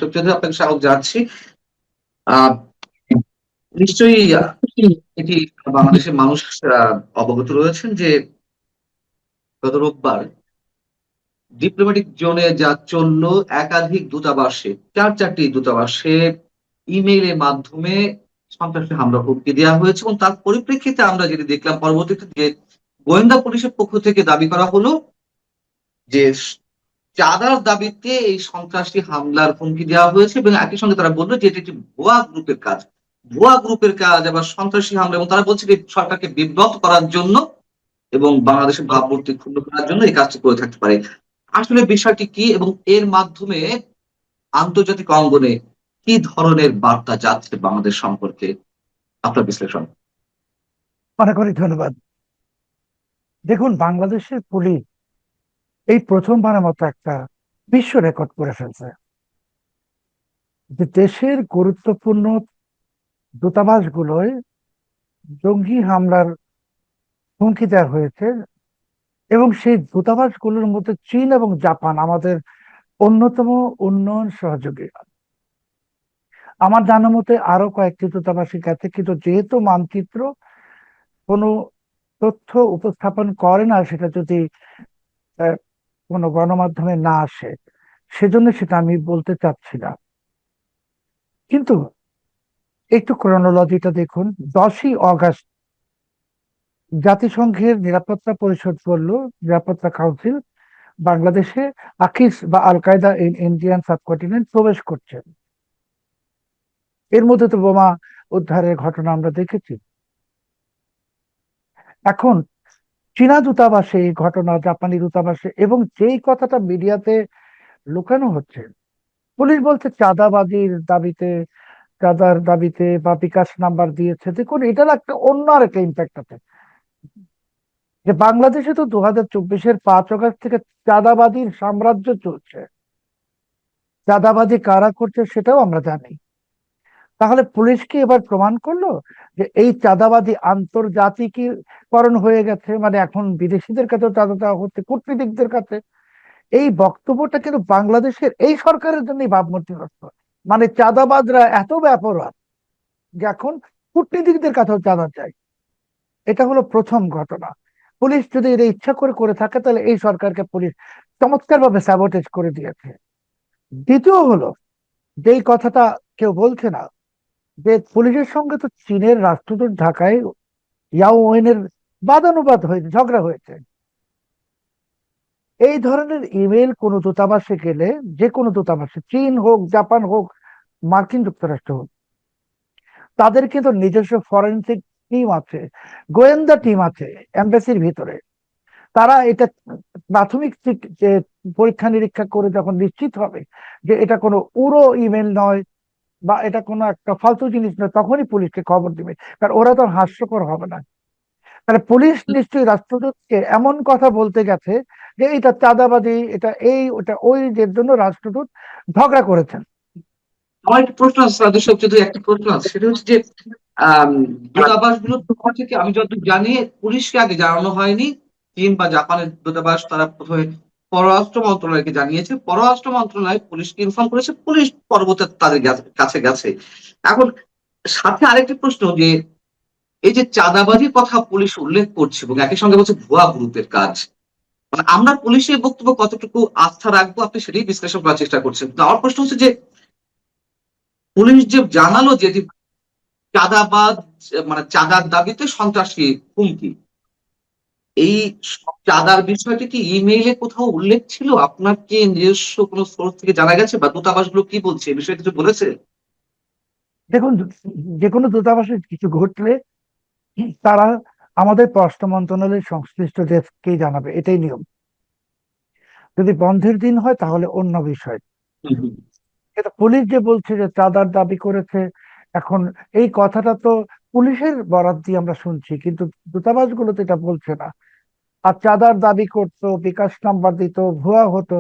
চৌধুরী, আপনাকে স্বাগত জানাচ্ছি। আহ নিশ্চয়ই এটি বাংলাদেশের মানুষ অবগত রয়েছেন যে গত রোববার ডিপ্লোম্যাটিক জোনে যা চললো, একাধিক দূতাবাসে, চারটি দূতাবাসে ইমেইলের মাধ্যমে সন্ত্রাসী হামলা হুমকি দেওয়া হয়েছে, এবং তার পরিপ্রেক্ষিতে আমরা যেটি দেখলাম পরবর্তীতে যে গোয়েন্দা পুলিশের পক্ষ থেকে দাবি করা হলো যে চাঁদার দাবিতে এই সন্ত্রাসী হামলার হুমকি দেওয়া হয়েছে, এবং একই সঙ্গে তারা বললো যে এটি একটি ভুয়া গ্রুপের কাজ। ভুয়া গ্রুপের কাজ আবার সন্ত্রাসী হামলা, এবং তারা বলছে যে সরকারকে বিব্রত করার জন্য এবং বাংলাদেশের ভাবমূর্তি ক্ষুণ্ণ করার জন্য এই কাজটি করে থাকতে পারে। আসলে বিষয়টি কি, এবং এর মাধ্যমে আন্তর্জাতিক অঙ্গনে কি ধরনের বার্তা যাচ্ছে বাংলাদেশ সম্পর্কে, আপনার বিশ্লেষণ? অনেক অনেক ধন্যবাদ। দেখুন, বাংলাদেশের পুলিশ এই প্রথমবারের মতো একটা বিশ্ব রেকর্ড করে ফেলছে যে দেশের গুরুত্বপূর্ণ দূতাবাসগুলোয় জঙ্গি হামলার হুমকি দেওয়া হয়েছে, এবং সেই দূতাবাসগুলোর মধ্যে চীন এবং জাপান আমাদের অন্যতম উন্নয়ন সহযোগী। আমার জানা মতে আরো কয়েকটি দূতাবাসের কাছে, কিন্তু যেহেতু মানচিত্র কোনো তথ্য উপস্থাপন করে না, সেটা যদি আহ, কোনো গণমাধ্যমে না আসে, সেজন্য সেটা আমি বলতে চাচ্ছি না। কিন্তু একটু ক্রোনোলজিটা দেখুন। 10ই অগাস্ট জাতিসংঘের নিরাপত্তা পরিষদ বলল, নিরাপত্তা কাউন্সিল, বাংলাদেশে আকিস বা আল কায়দা ইন ইন্ডিয়ান সাবকন্টিনেন্ট প্রবেশ করছে। এর মধ্যে তো বোমা উদ্ধারের ঘটনা আমরা দেখেছি। এখন চীনা দূতাবাসে এই ঘটনা, জাপানি দূতাবাসে, এবং যেই কথাটা মিডিয়াতে লুকানো হচ্ছে, পুলিশ বলছে চাঁদাবাজির দাবিতে, চাঁদার দাবিতে বা বিকাশ নাম্বার দিয়েছে। দেখুন, এটার একটা অন্য আর একটা ইম্প্যাক্ট আছে, যে বাংলাদেশে তো 2024-এর 5 আগস্ট থেকে চাঁদাবাজির সাম্রাজ্য চলছে। চাঁদাবাজি কারা করছে সেটাও আমরা জানি। তাহলে পুলিশ কি এবার প্রমাণ করলো যে এই চাঁদাবাজি আন্তর্জাতিকীকরণ হয়ে গেছে, মানে এখন বিদেশিদের কাছেও চাঁদা দেওয়া হচ্ছে, কূটনীতিকদের কাছে? এই বক্তব্যটা কিন্তু বাংলাদেশের এই সরকারের জন্যই ভাবমূর্তি নষ্ট। মানে চাঁদাবাজরা এত ব্যাপার যে এখন কূটনীতিকদের কাছেও চাঁদা চাই। এটা হলো প্রথম ঘটনা। পুলিশ যদি এটা ইচ্ছা করে করে থাকে, তাহলে এই সরকারকে পুলিশ চমৎকার ভাবে স্যাবোটেজ করে দিয়েছে। দ্বিতীয় হলো, যেই কথাটা কেউ বলছে না, যে পুলিশের সঙ্গে তো চীনের রাষ্ট্রদূত ঢাকায় ইয়াও ওয়েনের বাদানুবাদ হয়েছে, ঝগড়া হয়েছে। এই ধরনের ইমেল কোনো দূতাবাসে গেলে, যে কোনো দূতাবাসে, চীন হোক, জাপান হোক, মার্কিন যুক্তরাষ্ট্র হোক, তাদের কিন্তু নিজস্ব ফরেনসিক টিম আছে, গোয়েন্দা টিম আছে এম্বাসির ভিতরে। তারা এটা প্রাথমিক যে পরীক্ষা নিরীক্ষা করে যখন নিশ্চিত হবে যে এটা কোনো উড়ো ইমেল নয় বা এটা কোনো একটা ফালতু জিনিস নয়, তখনই পুলিশকে খবর দিবে। কারণ ওরা তো আর হাস্যকর হবে না। তাহলে পুলিশ নিশ্চয়ই রাষ্ট্রদূতকে এমন কথা বলতে গেছে যে এটা চাঁদাবাজি, এটা এই, ওটা ওই, যে জন্য রাষ্ট্রদূত ঝগড়া করেছেন। আমার একটা প্রশ্ন আছে স্যার, চৌধুরী, একটা প্রশ্ন আছে, সেটা হচ্ছে যে আহ দূতাবাস গুলোর পক্ষ থেকে আমি যতটুকু জানি পুলিশকে আগে জানানো হয়নি। চীন বা জাপানের দূতাবাস তারা প্রথমে পররাষ্ট্র মন্ত্রণালয়কে জানিয়েছে, পররাষ্ট্র মন্ত্রণালয় পুলিশকে ইনফর্ম করেছে, পুলিশ পরবর্তীতে তাদের কাছে গেছে। এখন সাথে আরেকটি প্রশ্ন, যে এই যে চাঁদাবাজির কথা পুলিশ উল্লেখ করছে এবং একই সঙ্গে বলছে ভুয়া গ্রুপের কাজ, মানে আমরা পুলিশের বক্তব্য কতটুকু আস্থা রাখবো, আপনি সেটাই বিশ্লেষণ করার চেষ্টা করছেন। তো আমার প্রশ্ন হচ্ছে যে পুলিশ যে জানালো যে এটি চাঁদাবাদ, মানে চাঁদার দাবিতে সন্ত্রাসী হুমকি, এই চাঁদার বিষয়টি কি ইমেইলে কোথাও উল্লেখ ছিল? আপনার কি নিজস্ব কোনো সোর্স থেকে জানা গেছে, বা দূতাবাসগুলো কি বলছে, এই বিষয়ে কিছু বলেছে? দেখুন, যে কোনো দূতাবাসে কিছু ঘটলে তারা আমাদের পররাষ্ট্র মন্ত্রণালয়ের সংশ্লিষ্ট ডেস্ককেই জানাবে, এটাই নিয়ম। যদি বন্ধের দিন হয় তাহলে অন্য বিষয়। হুম, হুম। কিন্তু পুলিশ যে বলছে যে চাঁদার দাবি করেছে, এখন এই কথাটা তো পুলিশের বরাত দিয়ে আমরা শুনছি, কিন্তু দূতাবাসগুলো তো এটা বলছে না। আর চাঁদার দাবি করতো, বিকাশ নাম্বার দিত, ভুয়া হতো,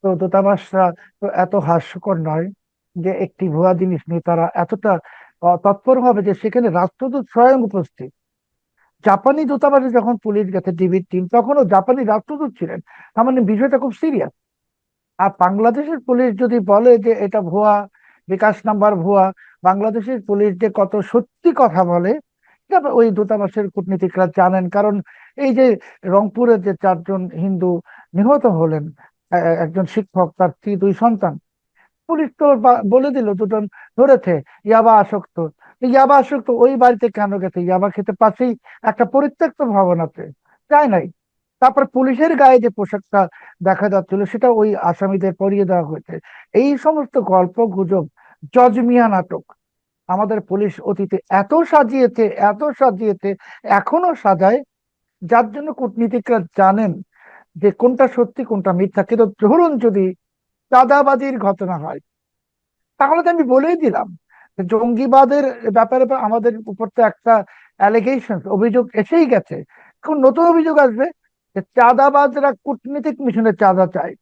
তো দূতাবাসরা তো এত হাস্যকর নয় যে একটি ভুয়া জিনিস নিয়ে তারা এতটা তৎপর হবে যে সেখানে রাষ্ট্রদূত স্বয়ং উপস্থিত। জাপানি দূতাবাসে যখন পুলিশ গেছে, ডিবির টিম, তখনও জাপানি রাষ্ট্রদূত ছিলেন। তার মানে বিষয়টা খুব সিরিয়াস। আর বাংলাদেশের পুলিশ যদি বলে যে এটা ভুয়া, বিকাশ নাম্বার ভুয়া, বাংলাদেশের পুলিশ যে কত সত্যি কথা বলে এটা ওই দূতাবাসের কূটনীতিকরা জানেন। কারণ এই যে রংপুরে যে 4 জন হিন্দু নিহত হলেন, একজন শিক্ষক, তার স্ত্রী, 2 সন্তান, পুলিশ তো বলে দিল 2 জন ধরেছে ইয়াবা আসক্ত। ইয়াবা আসক্ত ওই বাড়িতে কেন গেছে? ইয়াবা খেতে পাশেই একটা পরিত্যক্ত ভবন আছে, যায় নাই। তারপর পুলিশের গায়ে যে পোশাকটা দেখা যাচ্ছিল সেটা ওই আসামিদের পরিয়ে দেওয়া হয়েছে। এই সমস্ত গল্প গুজব, জজমিয়া নাটক আমাদের পুলিশ অতীতে এত সাজিয়েছে, এত সাজিয়েছে, এখনো সাজায়, যার জন্য কূটনীতিকরা জানেন যে কোনটা সত্যি কোনটা মিথ্যা। কিন্তু ধরুন যদি চাঁদাবাজির ঘটনা হয়, তাহলে তো আমি বলেই দিলাম যে জঙ্গিবাদের ব্যাপারে তো আমাদের উপর তো একটা অ্যালিগেশন, অভিযোগ এসেই গেছে। এখন নতুন অভিযোগ আসবে যে চাঁদাবাজরা কূটনীতিক মিশনে চাঁদা চায়।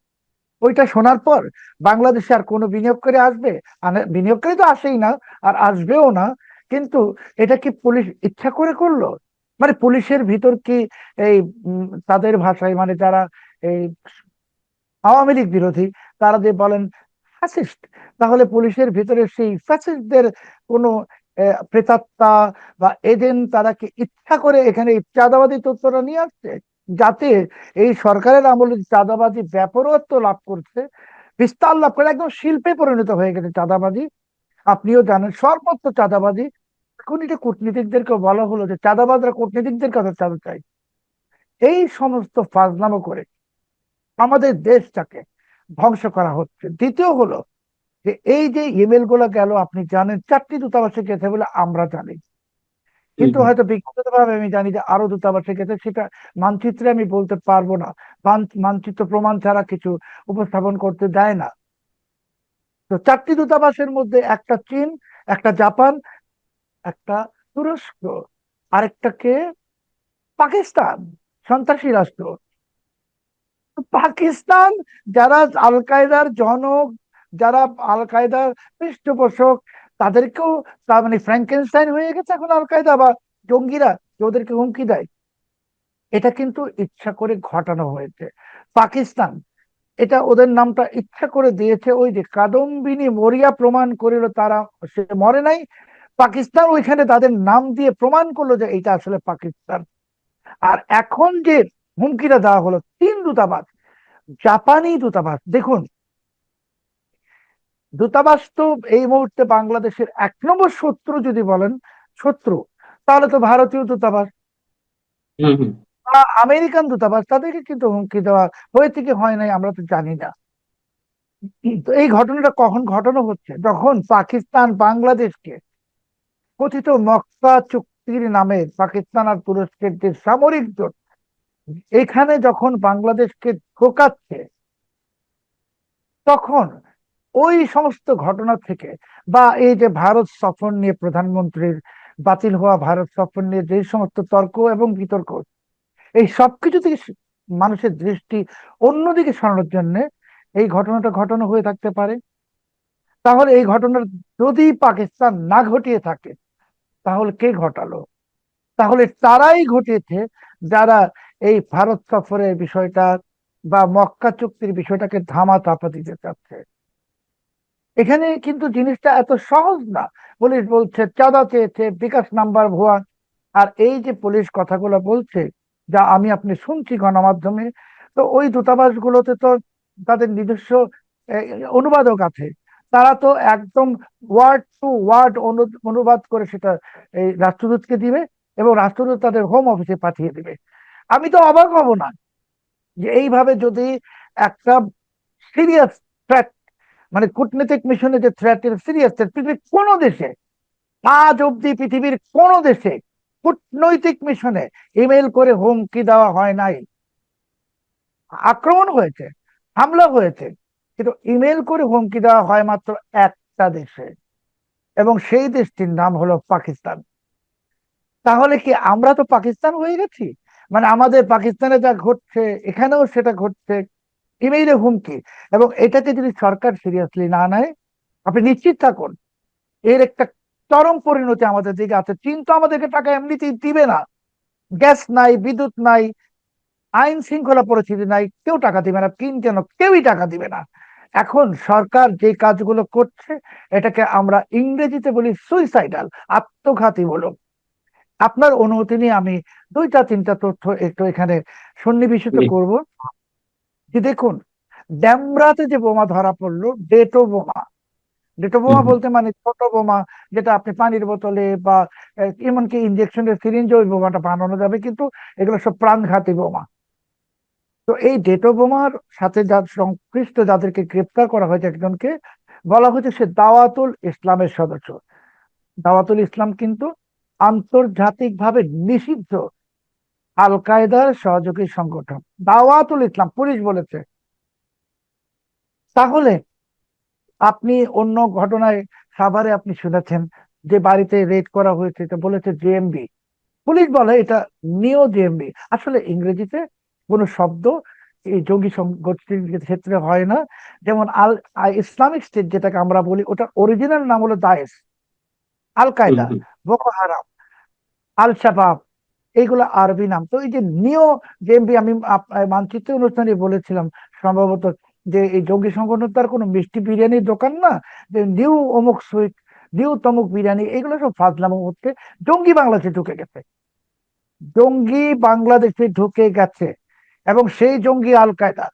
ওইটা শোনার পর বাংলাদেশে আর কোনো বিনিয়োগকারী আসবে? বিনিয়োগকারী তো আসেই না, আর আসবেও না। কিন্তু এটা কি পুলিশ ইচ্ছা করে করলো? মানে পুলিশের ভিতর কি এই তাদের ভাষায়, মানে যারা এই আওয়ামী লীগ বিরোধী, তারা যে বলেন ফ্যাসিস্ট, তাহলে পুলিশের ভিতরে সেই ফ্যাসিস্টদের কোনো প্রেতাত্মা বা এজেন্ট, তারা কি ইচ্ছা করে এখানে এই চাঁদাবাজি তথ্যটা নিয়ে আসছে, যাতে এই সরকারের আমলে চাঁদাবাজি ব্যাপরত্ব লাভ করছে, বিস্তার লাভ করে একদম শিল্পে পরিণত হয়ে গেছে চাঁদাবাজি। আপনিও জানেন সর্বত্র চাঁদাবাজি। এখন এটা কূটনীতিকদেরকে বলা হলো যে চাঁদাবাজরা কূটনীতিকদের কাছে চাঁদা চাই। এই সমস্ত ফাজলামো করে আমাদের দেশটাকে ধ্বংস করা হচ্ছে। দ্বিতীয় হলো যে এই যে ইমেল গুলো গেল, আপনি জানেন 4টি দূতাবাসে গেছে বলে আমরা জানি, হুম, কিন্তু হুম। হয়তো ব্যক্তিগতভাবে আমি জানি যে আরো দূতাবাসে গেছে, সেটা মানচিত্রে আমি বলতে পারবো না। মানচিত্র প্রমাণ ছাড়া কিছু উপস্থাপন করতে দেয় না। তো 4টি দূতাবাসের মধ্যে একটা চীন, একটা জাপান, একটা তুরস্ক, আরেকটাকে পাকিস্তান, সন্ত্রাসী রাষ্ট্র। পাকিস্তান, যারা আল কায়দার জনক, যারা আল কায়দার পৃষ্ঠপোষক, তাদেরকেও, তার মানে ফ্র্যাঙ্কেনস্টাইন হয়ে গেছে এখন আল কায়দা বা জঙ্গিরা, যে ওদেরকে হুমকি দেয়। এটা কিন্তু ইচ্ছা করে ঘটানো হয়েছে। পাকিস্তান এটা ওদের নামটা ইচ্ছা করে দিয়েছে, ওই যে কাদম্বিনী মরিয়া প্রমাণ করিল তারা, সে মরে নাই, পাকিস্তান ওইখানে তাদের নাম দিয়ে প্রমাণ করলো যে এটা আসলে পাকিস্তান। আর এখন যে হুমকিটা দেওয়া হলো 3 দূতাবাস, জাপানি দূতাবাস, দেখুন, দূতাবাস তো এই মুহূর্তে বাংলাদেশের 1 নম্বর শত্রু যদি বলেন, শত্রু, তাহলে তো ভারতীয় দূতাবাস হুম, হুম। বা আমেরিকান দূতাবাস, তাদেরকে কিন্তু হুমকি দেওয়া হয়েছে কি হয় নাই আমরা তো জানি না। তো এই ঘটনাটা কখন ঘটানো হচ্ছে? যখন পাকিস্তান বাংলাদেশকে কথিত মক্কা চুক্তির নামে, পাকিস্তান আর তুরস্কের যে সামরিক জোট, এখানে যখন বাংলাদেশকে ঢোকাচ্ছে, তখন ওই সমস্ত ঘটনা থেকে, বা এই যে ভারত সফর নিয়ে প্রধানমন্ত্রীর বাতিল হওয়া ভারত সফর নিয়ে যে সমস্ত তর্ক এবং বিতর্ক, এই সবকিছু থেকে মানুষের দৃষ্টি অন্যদিকে সরানোর জন্য এই ঘটনাটা ঘটানো হয়ে থাকতে পারে। তাহলে এই ঘটনার যদি পাকিস্তান না ঘটিয়ে থাকে, তাহলে কে ঘটালো? তাহলে তারাই ঘটিয়েছে, যারা এই ভারত সফরের বিষয়টা বা মক্কা চুক্তির বিষয়টাকে ধামা চাপা দিতে চাচ্ছে। এখানে কিন্তু জিনিসটা এত সহজ না। পুলিশ বলছে চাঁদা চেয়েছে, বিকাশ নাম্বার ভুয়া। আর এই যে পুলিশ কথাগুলো বলছে, যা আমি আপনি শুনছি গণমাধ্যমে, তো ওই দূতাবাস গুলোতে তো তাদের নিজস্ব এ, অনুবাদক আছে। তারা তো একদম ওয়ার্ড টু ওয়ার্ড অনুবাদ করে সেটা এই রাষ্ট্রদূতকে দিবে, এবং রাষ্ট্রদূত তাদের হোম অফিসে পাঠিয়ে দিবে। আমি তো অবাক হব না যে এইভাবে যদি একটা সিরিয়াস থ্রেট, মানে কূটনৈতিক মিশনে যে থ্রেট, সিরিয়াস থ্রেট, পৃথিবীর কোন দেশে, আজ অব্দি পৃথিবীর কোন দেশে কূটনৈতিক মিশনে ইমেল করে হুমকি দেওয়া হয় নাই। আক্রমণ হয়েছে, হামলা হয়েছে, কিন্তু ইমেল করে হুমকি দেওয়া হয় মাত্র একটা দেশে, এবং সেই দেশটির নাম হলো পাকিস্তান। তাহলে কি আমরা তো পাকিস্তান হয়ে গেছি? মানে আমাদের পাকিস্তানে যা ঘটছে এখানেও সেটা ঘটছে, ইমেইলে হুমকি। এবং এটাকে যদি সরকার সিরিয়াসলি না নেয়, আপনি নিশ্চিত থাকুন এর একটা চরম পরিণতি আমাদের দিকে আছে। চীন তো আমাদেরকে টাকা এমনিতেই দিবে না, গ্যাস নাই, বিদ্যুৎ নাই, আইন শৃঙ্খলা পরিস্থিতি নাই, কেউ টাকা দিবে না। চীন কেন? কেউই টাকা দিবে না। এখন সরকার যে কাজগুলো করছে এটাকে আমরা ইংরেজিতে বলি সুইসাইডাল, আত্মঘাতী বলুন। আপনার অনুমতি নিয়ে আমি দুইটা তিনটা তথ্য একটু এখানে সন্নিবেশিত জি। করব। যে দেখুন, ড্যামরাতে যে বোমা ধরা পড়লো, ডেটো বোমা। ডেটো হুম বোমা হুম। বলতে মানে ছোট বোমা, যেটা আপনি পানির বোতলে বা এমনকি ইঞ্জেকশনের সিরিঞ্জে ওই বোমাটা বানানো যাবে, কিন্তু এগুলো সব প্রাণঘাতী বোমা। তো এই ডেটো বোমার সাথে যা সংশ্লিষ্ট যাদেরকে গ্রেপ্তার করা হয়েছে, একজনকে বলা হয়েছে সে দাওয়াতুল ইসলামের সদস্য। দাওয়াতুল ইসলাম কিন্তু আন্তর্জাতিকভাবে নিষিদ্ধ আল কায়দার সহযোগী সংগঠন। দাওয়াতুল ইসলাম পুলিশ বলেছে। তাহলে আপনি অন্য ঘটনায় সাভারে আপনি শুনেছেন যে বাড়িতে রেড করা হয়েছে, এটা বলেছে জেএমবি। পুলিশ বলে এটা নিও জেএমবি। আসলে ইংরেজিতে কোনো শব্দ এই জঙ্গি গোষ্ঠীর ক্ষেত্রে হয় না। যেমন ইসলামিক স্টেট যেটাকে আমরা বলি, ওটার অরিজিনাল নাম হলো দায়েশ, আল হুম কায়দা, হুম। বোকো হারাম, আল শাবাব, এইগুলো আরবি নাম। তো এই যে নিও জেএমবি, আমি মানচিত্র অনুষ্ঠানে বলেছিলাম সম্ভবত, যে এই জঙ্গি সংগঠন তার কোনো মিষ্টি বিরিয়ানির দোকান না, যে নিউ অমুক সুইট, নিউ তমুক বিরিয়ানি, এগুলো সব ফাজলামো হচ্ছে। জঙ্গি বাংলাদেশে ঢুকে গেছে, জঙ্গি বাংলাদেশে ঢুকে গেছে, এবং সেই জঙ্গি আল কায়দা।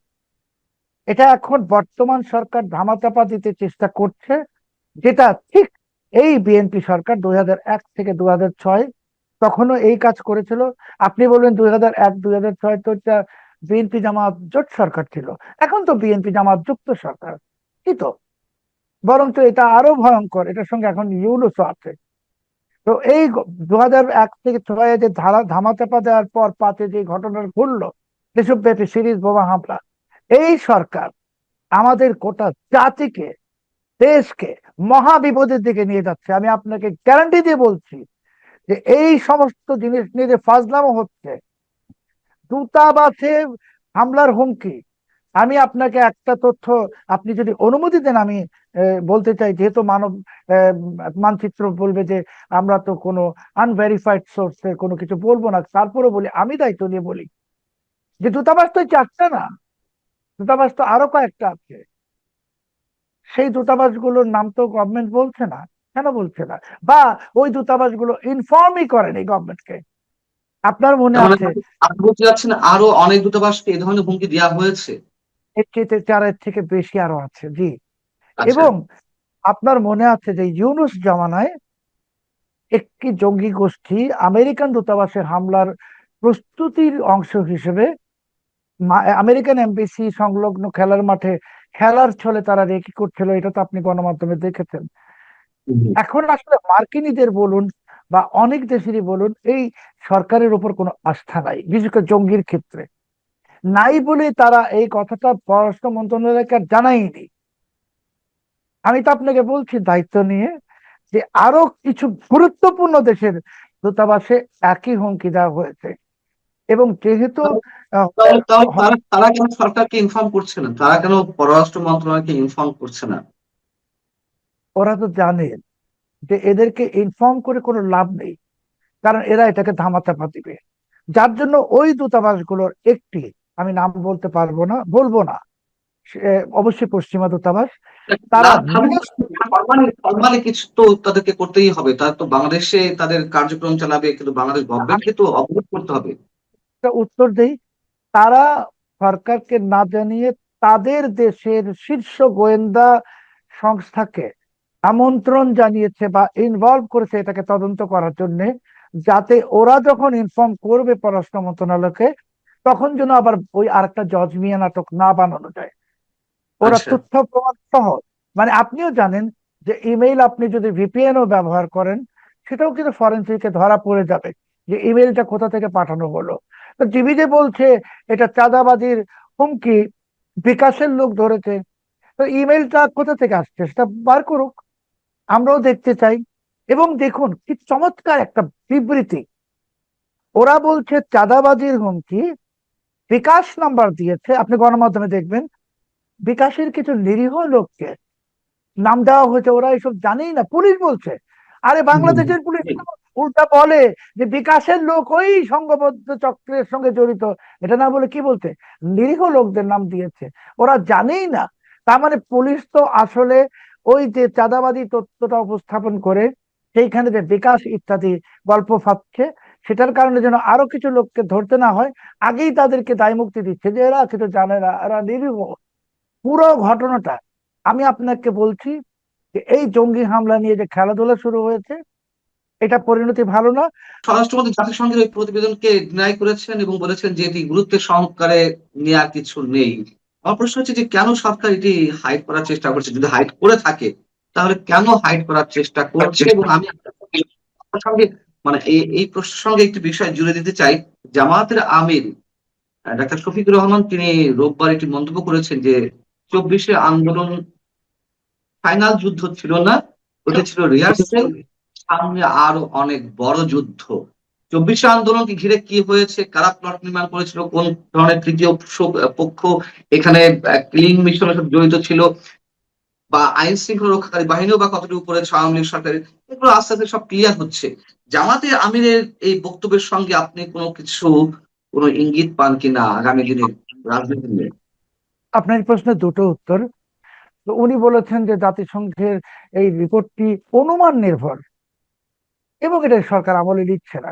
এটা এখন বর্তমান সরকার ধামাচাপা দিতে চেষ্টা করছে, যেটা ঠিক এই বিএনপি সরকার 2001 থেকে 2006 তখনও এই কাজ করেছিল। আপনি বলবেন 2001 2006 তো এটা বিএনপি জামাত জোট সরকার ছিল, এখন তো বিএনপি জামাত যুক্ত সরকার। কি তো, বরঞ্চ এটা আরো ভয়ঙ্কর, এটার সঙ্গে এখন ইউনুসও আছে। তো এই 2001 থেকে 2006 যে ধামাচাপা দেওয়ার পর 5-এ যে ঘটনা ঘটলো, দেশব্যাপী সিরিজ বোমা হামলা, এই সরকার আমাদের গোটা জাতিকে, দেশকে মহা বিপদের দিকে নিয়ে যাচ্ছে। আমি আপনাকে গ্যারান্টি দিয়ে বলছি যে এই সমস্ত জিনিস নিয়ে যে ফাজলামো হচ্ছে, দূতাবাসে হামলার হুমকি। আমি আপনাকে একটা তথ্য, আপনি যদি অনুমতি দেন, আমি বলতে চাই, যেহেতু মানব আহ, মানচিত্র বলবে যে আমরা তো কোনো আনভেরিফাইড সোর্সের কোনো কিছু বলবো না, তারপরে বলি, আমি দায়িত্ব নিয়ে বলি যে দূতাবাস তো এই চারটা না, দূতাবাস তো আরো কয়েকটা আছে। সেই দূতাবাসগুলোর নাম তো গভর্নমেন্ট বলছে না। কেন বলছে না? বা ওই দূতাবাসগুলো ইনফর্মই করেনি গভর্নমেন্টকে। আপনার মনে তার মানে আছে আপনি বলতে চাচ্ছেন আরো অনেক দূতাবাসকে এই ধরনের হুমকি দেওয়া হয়েছে? এর চেয়ে 4-এর থেকে বেশি আরো আছে, জি। আচ্ছা। এবং আপনার মনে আছে যে ইউনুস জামানায় একটি জঙ্গি গোষ্ঠী আমেরিকান দূতাবাসের হামলার প্রস্তুতির অংশ হিসেবে আমেরিকান এমবেসি সংলগ্ন খেলার মাঠে খেলার ছলে তারা রেকি করছিল, এটা তো আপনি গণমাধ্যমে দেখেছেন। হুম হুম। এখন আসলে মার্কিনীদের বলুন বা অনেক দেশেরই বলুন, এই সরকারের উপর কোনো আস্থা নাই, বিশেষ করে জঙ্গির ক্ষেত্রে নাই বলে তারা এই কথাটা পররাষ্ট্র মন্ত্রণালয়কে আর জানায়নি। আমি তো আপনাকে বলছি দায়িত্ব নিয়ে যে আরো কিছু গুরুত্বপূর্ণ দেশের দূতাবাসে একই হুমকি দেওয়া হয়েছে। এবং যেহেতু আহ, তাহলে তাহলে হ- তারা তারা কেন সরকারকে ইনফর্ম করছে না, তারা কেন পররাষ্ট্র মন্ত্রণালয়কে ইনফর্ম করছে না? ওরা তো জানে যে এদেরকে ইনফর্ম করে কোনো লাভ নেই, কারণ এরা এটাকে ধামাচাপা দিবে। যার জন্য ওই দূতাবাসগুলোর একটি, আমি নাম বলতে পারবো না, বলবো না, অবশ্যই পশ্চিমা দূতাবাস, না তারা থাকুক, ফরমালি ফরমালি কিছু তো তাদেরকে করতেই হবে, তারা তো বাংলাদেশে তাদের কার্যক্রম চালাবে, কিন্তু বাংলাদেশ আমি গভর্নমেন্টকে তো অবগত করতে হবে। একটা উত্তর দেই। তারা সরকারকে না জানিয়ে তাদের দেশের শীর্ষ গোয়েন্দা সংস্থাকে আমন্ত্রণ জানিয়েছে বা ইনভলভ করেছে এটাকে তদন্ত করার জন্য, যাতে ওরা যখন ইনফর্ম করবে পররাষ্ট্র মন্ত্রণালয়কে, তখন যেন আবার ওই আরেকটা জজ মিয়া নাটক না বানানো যায়। ওরা আচ্ছা। তথ্য প্রমাণ সহ, মানে আপনিও জানেন যে ইমেইল আপনি যদি ভিপিএন ও ব্যবহার করেন, সেটাও কিন্তু ফরেনসিকে ধরা পড়ে যাবে যে ইমেইলটা কোথা থেকে পাঠানো হলো। তো টিভি যে বলছে এটা চাঁদাবাজির হুমকি, বিকাশের লোক ধরেছে, তো ইমেইলটা কোথা থেকে আসছে সেটা বার করুক, আমরাও দেখতে চাই। এবং দেখুন কি চমৎকার একটা বিবৃতি, ওরা বলছে চাঁদাবাজির হুমকি, বিকাশ নাম্বার দিয়েছে, আপনি গণমাধ্যমে দেখবেন, বিকাশের কিছু নিরীহ লোককে নাম দেওয়া হয়েছে, ওরা এসব জানেই না, পুলিশ বলছে। আরে হুম হুম বাংলাদেশের পুলিশ হুম। তো উল্টা বলে যে বিকাশের লোক ওই সংঘবদ্ধ চক্রের সঙ্গে জড়িত, এটা না বলে কি বলছে, নিরীহ লোকদের নাম দিয়েছে, ওরা জানেই না। তার মানে পুলিশ তো আসলে ওই যে চাঁদাবাদী তথ্যটা উপস্থাপন করে সেইখানে যে বিকাশ ইত্যাদি গল্প ফাঁদছে, সেটার কারণে যেন আরো কিছু লোককে ধরতে না হয়, আগেই তাদেরকে দায় মুক্তি দিচ্ছে যে এরা কিছু জানে না, এরা নিরীহ। পুরো ঘটনাটা আমি আপনাকে বলছি যে এই জঙ্গি হামলা নিয়ে যে খেলাধুলা শুরু হয়েছে, এটা পরিণতি ভালো না। স্বরাষ্ট্রমন্ত্রী জাতিসংঘের ওই প্রতিবেদনকে ডিনাই করেছেন এবং বলেছেন যে এটি গুরুত্বের সহকারে নেওয়ার কিছু নেই। আমার প্রশ্ন হচ্ছে যে কেন সরকার এটি হাইড করার চেষ্টা করছে? যদি হাইড করে থাকে তাহলে কেন হাইড করার চেষ্টা করছে? এবং আমি আপনার সঙ্গে মানে এই প্রশ্নের সঙ্গে একটি বিষয় জুড়ে দিতে চাই। জামায়াতের আমির ডাক্তার শফিকুর রহমান তিনি রোববার একটি মন্তব্য করেছেন যে 24শে আন্দোলন ফাইনাল যুদ্ধ ছিল না, ওটা ছিল রিহার্সেল, সামনে আরো অনেক বড় যুদ্ধ। 24শে আন্দোলনকে ঘিরে কি হয়েছে, কারা প্লট নির্মাণ করেছিল, কোন ধরনের তৃতীয় পক্ষ এখানে ক্লিন মিশনের সাথে জড়িত ছিল, বা আইন শৃঙ্খলা রক্ষাকারী বাহিনীও বা কতটুকু করেছে আওয়ামী লীগ সরকারের, এগুলো আস্তে আস্তে সব ক্লিয়ার হচ্ছে। জামাতে আমিরের এই বক্তব্যের সঙ্গে আপনি কোনো কিছু, কোনো ইঙ্গিত পান কিনা আগামী দিনের রাজনীতি নিয়ে? আপনার এই প্রশ্নের দুটো উত্তর। তো উনি বলেছেন যে জাতিসংঘের এই রিপোর্টটি অনুমান নির্ভর এবং এটা সরকার আমলে নিচ্ছে না।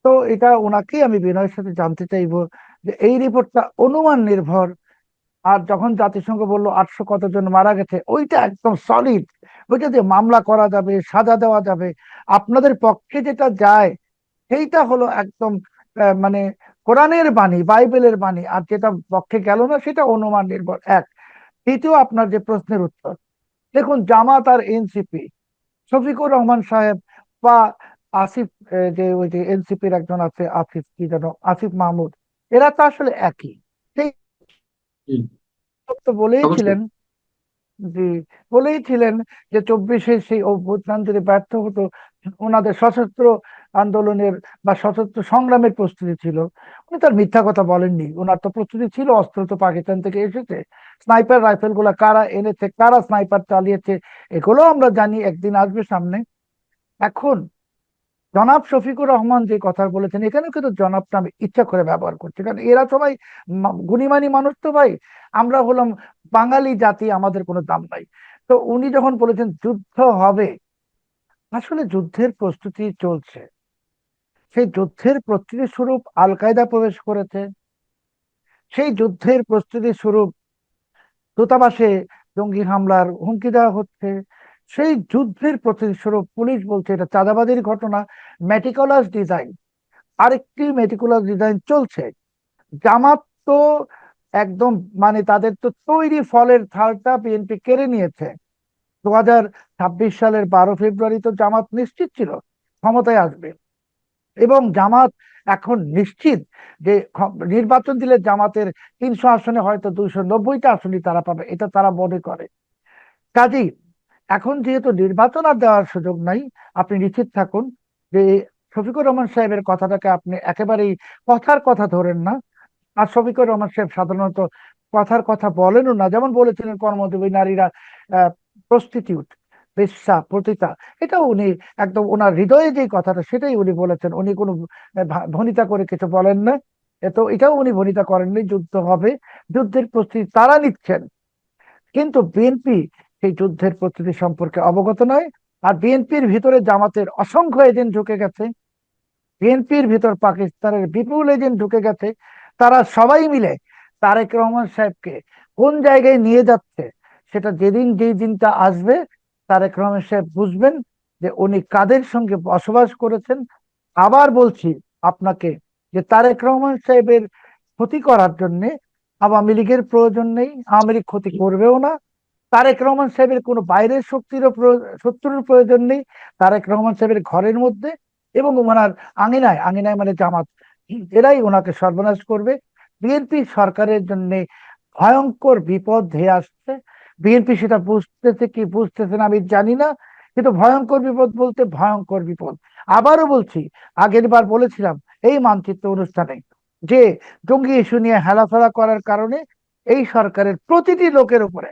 তো এটা ওনাকেই আমি বিনয়ের সাথে জানতে চাইবো যে এই রিপোর্টটা অনুমান নির্ভর। আর যখন জাতিসংঘ বললো 800 কতজন মারা গেছে, ওইটা একদম সলিড, ওইটা দিয়ে মামলা করা যাবে, সাজা দেওয়া যাবে। আপনাদের পক্ষে যেটা যায় সেইটা হলো একদম মানে কোরআনের বাণী, বাইবেলের বাণী, আর যেটা পক্ষে গেল না সেটা অনুমান নির্ভর। এক। দ্বিতীয়, আপনার যে প্রশ্নের উত্তর, দেখুন জামাত আর এনসিপি, শফিকুর রহমান সাহেব বা আসিফ, যে ওই যে এনসিপির একজন আছে আসিফ, কি যেন, আসিফ মাহমুদ, এরা তো আসলে একই। সেই হুম, তো অবশ্যই। বলেইছিলেন, জি, বলেইছিলেন যে 24-এ সেই অভ্যুত্থান যদি ব্যর্থ হতো, ওনাদের সশস্ত্র আন্দোলনের বা সশস্ত্র সংগ্রামের প্রস্তুতি ছিল। উনি তার মিথ্যা কথা বলেননি, ওনার তো প্রস্তুতি ছিল, অস্ত্র তো পাকিস্তান থেকে এসেছে। স্নাইপার রাইফেল গুলা কারা এনেছে, কারা স্নাইপার চালিয়েছে, এগুলো আমরা জানি, একদিন আসবে সামনে। এখন জনাব শফিকুর রহমান যে কথা বলেছেন, এখানে কিন্তু জনাবটা আমি ইচ্ছা করে ব্যবহার করছি, কারণ এরা সবাই গুণীমানী মানুষ তো ভাই। আমরা হলাম বাঙালি জাতি, আমাদের কোনো দাম নাই। তো উনি যখন বলেছেন যুদ্ধ হবে, আসলে যুদ্ধের প্রস্তুতি চলছে। সেই যুদ্ধের প্রস্তুতি স্বরূপ আল কায়দা প্রবেশ করেছে। সেই যুদ্ধের প্রস্তুতি স্বরূপ দূতাবাসে জঙ্গি হামলার হুমকি দেওয়া হচ্ছে। সেই যুদ্ধের প্রস্তুতি স্বরূপ পুলিশ বলছে এটা চাঁদাবাজির ঘটনা, মেটিকুলাস ডিজাইন, আরেকটি মেটিকুলাস ডিজাইন চলছে। জামাত তো একদম, মানে তাদের তো তৈরি ফলের থালটা বিএনপি কেড়ে নিয়েছে। 2026 সালের 12 ফেব্রুয়ারি তো জামাত নিশ্চিত ছিল ক্ষমতায় আসবে, এবং জামাত এখন নিশ্চিত যে নির্বাচন দিলে জামাতের 300 আসনে হয়তো 290টা আসনই তারা পাবে, এটা তারা মনে করে। কাজেই এখন যেহেতু নির্বাচন আর দেওয়ার সুযোগ নাই, আপনি নিশ্চিত থাকুন যে শফিকুর রহমান সাহেবের কথাটাকে আপনি একেবারেই কথার কথা ধরেন না। আর শফিকুর রহমান সাহেব সাধারণত কথার কথা বলেনও না, যেমন বলেছিলেন কর্মজীবী নারীরা প্রস্টিটিউট, বেশ্যা, পতিতা, এটা উনি একদম ওনার হৃদয়ে যে কথাটা সেটাই উনি বলেছেন। উনি কোনো ভনিতা করে কিছু বলেন না। তো এটাও উনি ভনিতা করেননি। যুদ্ধ হবে, যুদ্ধের প্রস্তুতি তারা নিচ্ছেন, কিন্তু বিএনপি সেই যুদ্ধের প্রস্তুতি সম্পর্কে অবগত নয়। আর বিএনপির ভিতরে জামাতের অসংখ্য এজেন্ট ঢুকে গেছে, বিএনপির ভিতর পাকিস্তানের বিপুল এজেন্ট ঢুকে গেছে। তারা সবাই মিলে তারেক রহমান সাহেবকে কোন জায়গায় নিয়ে যাচ্ছে, সেটা যেদিন যেই দিনটা আসবে তারেক রহমান সাহেব বুঝবেন যে উনি কাদের সঙ্গে বসবাস করেছেন। আবার বলছি আপনাকে যে তারেক রহমান সাহেবের ক্ষতি করার জন্য আওয়ামী লীগের প্রয়োজন নেই, আওয়ামী লীগ ক্ষতি করবেও না। তারেক রহমান সাহেবের কোনো বাইরের শত্রুর প্রয়োজন নেই। তারেক রহমান সাহেবের ঘরের মধ্যে এবং ওনার আঙিনায়, আঙিনায় মানে জামাত, এরাই ওনাকে সর্বনাশ করবে। বিএনপি সরকারের জন্য ভয়ঙ্কর বিপদ ধেয়ে আসছে। বিএনপি সেটা বুঝতেছে কি বুঝতেছে না আমি জানি না, কিন্তু ভয়ঙ্কর বিপদ বলতে ভয়ঙ্কর বিপদ। আবারও বলছি, আগের বার বলেছিলাম এই মানচিত্র অনুষ্ঠানে যে জঙ্গি ইস্যু নিয়ে হেলাফেলা করার কারণে এই সরকারের প্রতিটি লোকের উপরে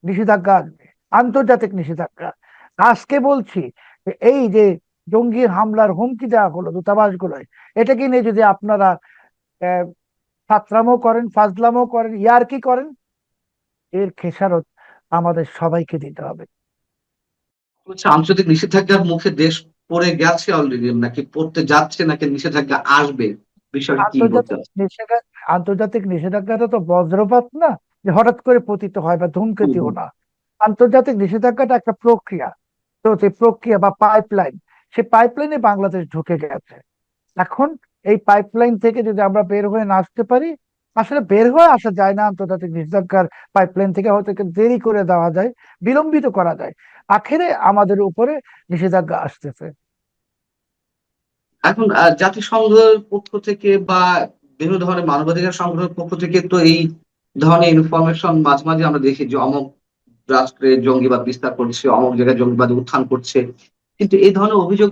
নিষেধাজ্ঞা আসবে, আন্তর্জাতিক নিষেধাজ্ঞা। আজকে বলছি যে এই যে জঙ্গি হামলার হুমকি দেওয়া হলো দূতাবাসগুলোয়, এটাকে নিয়ে যদি আপনারা আহ, ফাত্রামো করেন, ফাজলামো করেন, ইয়ারকি করেন, এর খেসারত আমাদের সবাইকে দিতে হবে। হচ্ছে আন্তর্জাতিক নিষেধাজ্ঞার মুখে দেশ পড়ে গেছে অলরেডি, নাকি পড়তে যাচ্ছে, নাকি নিষেধাজ্ঞা আসবে, বিষয়টা কি বলতে আন্তর্জাতিক হবে? নিষেধাজ্ঞা আন্তর্জাতিক নিষেধাজ্ঞাটা তো বজ্রপাত না, যে হঠাৎ করে পতিত হয়, বা হুম, ধূমকেতুও হুম। না। আন্তর্জাতিক নিষেধাজ্ঞাটা একটা প্রক্রিয়া। তো সেই প্রক্রিয়া বা পাইপলাইন, সেই পাইপলাইনে বাংলাদেশ ঢুকে গেছে। এখন এই পাইপলাইন থেকে যদি আমরা বের হয়ে না আসতে পারি, আসলে বের হয়ে আসা যায় না আন্তর্জাতিক নিষেধাজ্ঞার পাইপলাইন থেকে, হয়তো একটু দেরি করে দেওয়া যায়, বিলম্বিত করা যায়, আখেরে আমাদের উপরে নিষেধাজ্ঞা আসতেছে। এখন জাতিসংঘের পক্ষ থেকে বা বিভিন্ন ধরনের মানবাধিকার সংগঠনের পক্ষ থেকে তো এই ধরনের ইনফরমেশন মাঝে মাঝে আমরা দেখি যে অমুক রাষ্ট্রে জঙ্গিবাদ বিস্তার করছে, অমুক জায়গায় জঙ্গিবাদ উত্থান করছে। কিন্তু এই ধরনের অভিযোগ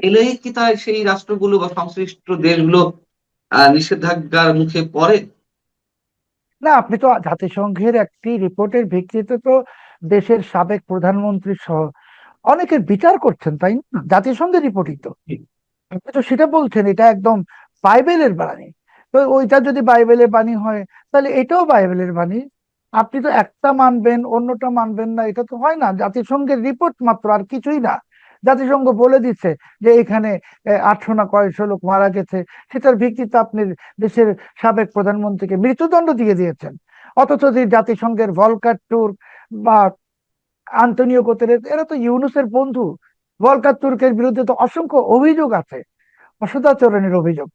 এলেই কি তাই সেই রাষ্ট্রগুলো বা সংশ্লিষ্ট দেশগুলো নিষেধাজ্ঞার মুখে পড়ে? না, আপনি তো জাতিসংঘের একটি রিপোর্টের ভিত্তিতে তো দেশের সাবেক প্রধানমন্ত্রী সহ অনেকের বিচার করছেন, তাই না? জাতিসংঘের রিপোর্টই তো। আপনি তো সেটা বলছেন, এটা একদম বাইবেলের বাণী। তো ওইটা যদি বাইবেলের বাণী হয়, তাহলে এটাও বাইবেলের বাণী। আপনি তো একটা মানবেন অন্যটা মানবেন না, এটা তো হয় না। জাতিসংঘের রিপোর্ট মাত্র, আর কিছুই না। জাতিসংঘ বলে দিচ্ছে যে এখানে 800 না কয়শো লোক মারা গেছে, সেটার ভিত্তিতে আপনি দেশের সাবেক প্রধানমন্ত্রীকে মৃত্যুদণ্ড দিয়ে দিয়েছেন। অথচ যে জাতিসংঘের ভলকার টুর্ক বা আন্তনিও গুতেরেস, এরা তো ইউনূসের বন্ধু। ভলকার তুর্কের বিরুদ্ধে তো অসংখ্য অভিযোগ আছে, অসদাচরণের অভিযোগ।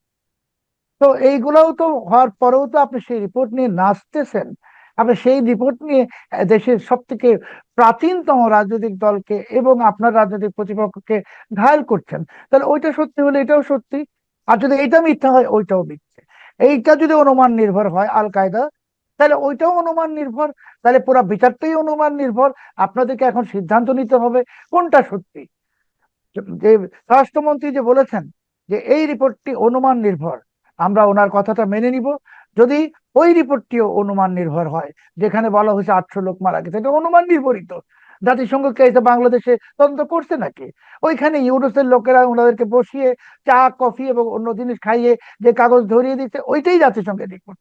তো এইগুলাও তো হওয়ার পরেও তো আপনি সেই রিপোর্ট নিয়ে নাচতেছেন। আপনি সেই রিপোর্ট নিয়ে দেশের সব থেকে প্রাচীনতম রাজনৈতিক দলকে এবং আপনার রাজনৈতিক প্রতিপক্ষকে ঘায়েল করছেন। তাহলে ওইটা সত্যি হলে এটাও সত্যি, আর যদি এটা মিথ্যা হয় ওইটাও মিথ্যে। এইটা যদি অনুমান নির্ভর হয় আল কায়দা, তাহলে ওইটাও অনুমান নির্ভর। তাহলে পুরো বিচারটাই অনুমান নির্ভর। আপনাদেরকে এখন সিদ্ধান্ত নিতে হবে কোনটা সত্যি। যে স্বরাষ্ট্রমন্ত্রী যে বলেছেন যে এই রিপোর্টটি অনুমান নির্ভর, আমরা ওনার কথাটা মেনে নিব। যদি ওই রিপোর্টটিও অনুমান নির্ভর হয়, যেখানে বলা হয়েছে 800 লোক মারা গেছে, এটা অনুমান নির্ভরিত। জাতিসংঘ কে এসে বাংলাদেশে তদন্ত করছে নাকি? ওইখানে ইউরোপের লোকেরা ওনাদেরকে বসিয়ে চা কফি এবং অন্য জিনিস খাইয়ে যে কাগজ ধরিয়ে দিচ্ছে, ওইটাই জাতিসংঘের রিপোর্ট।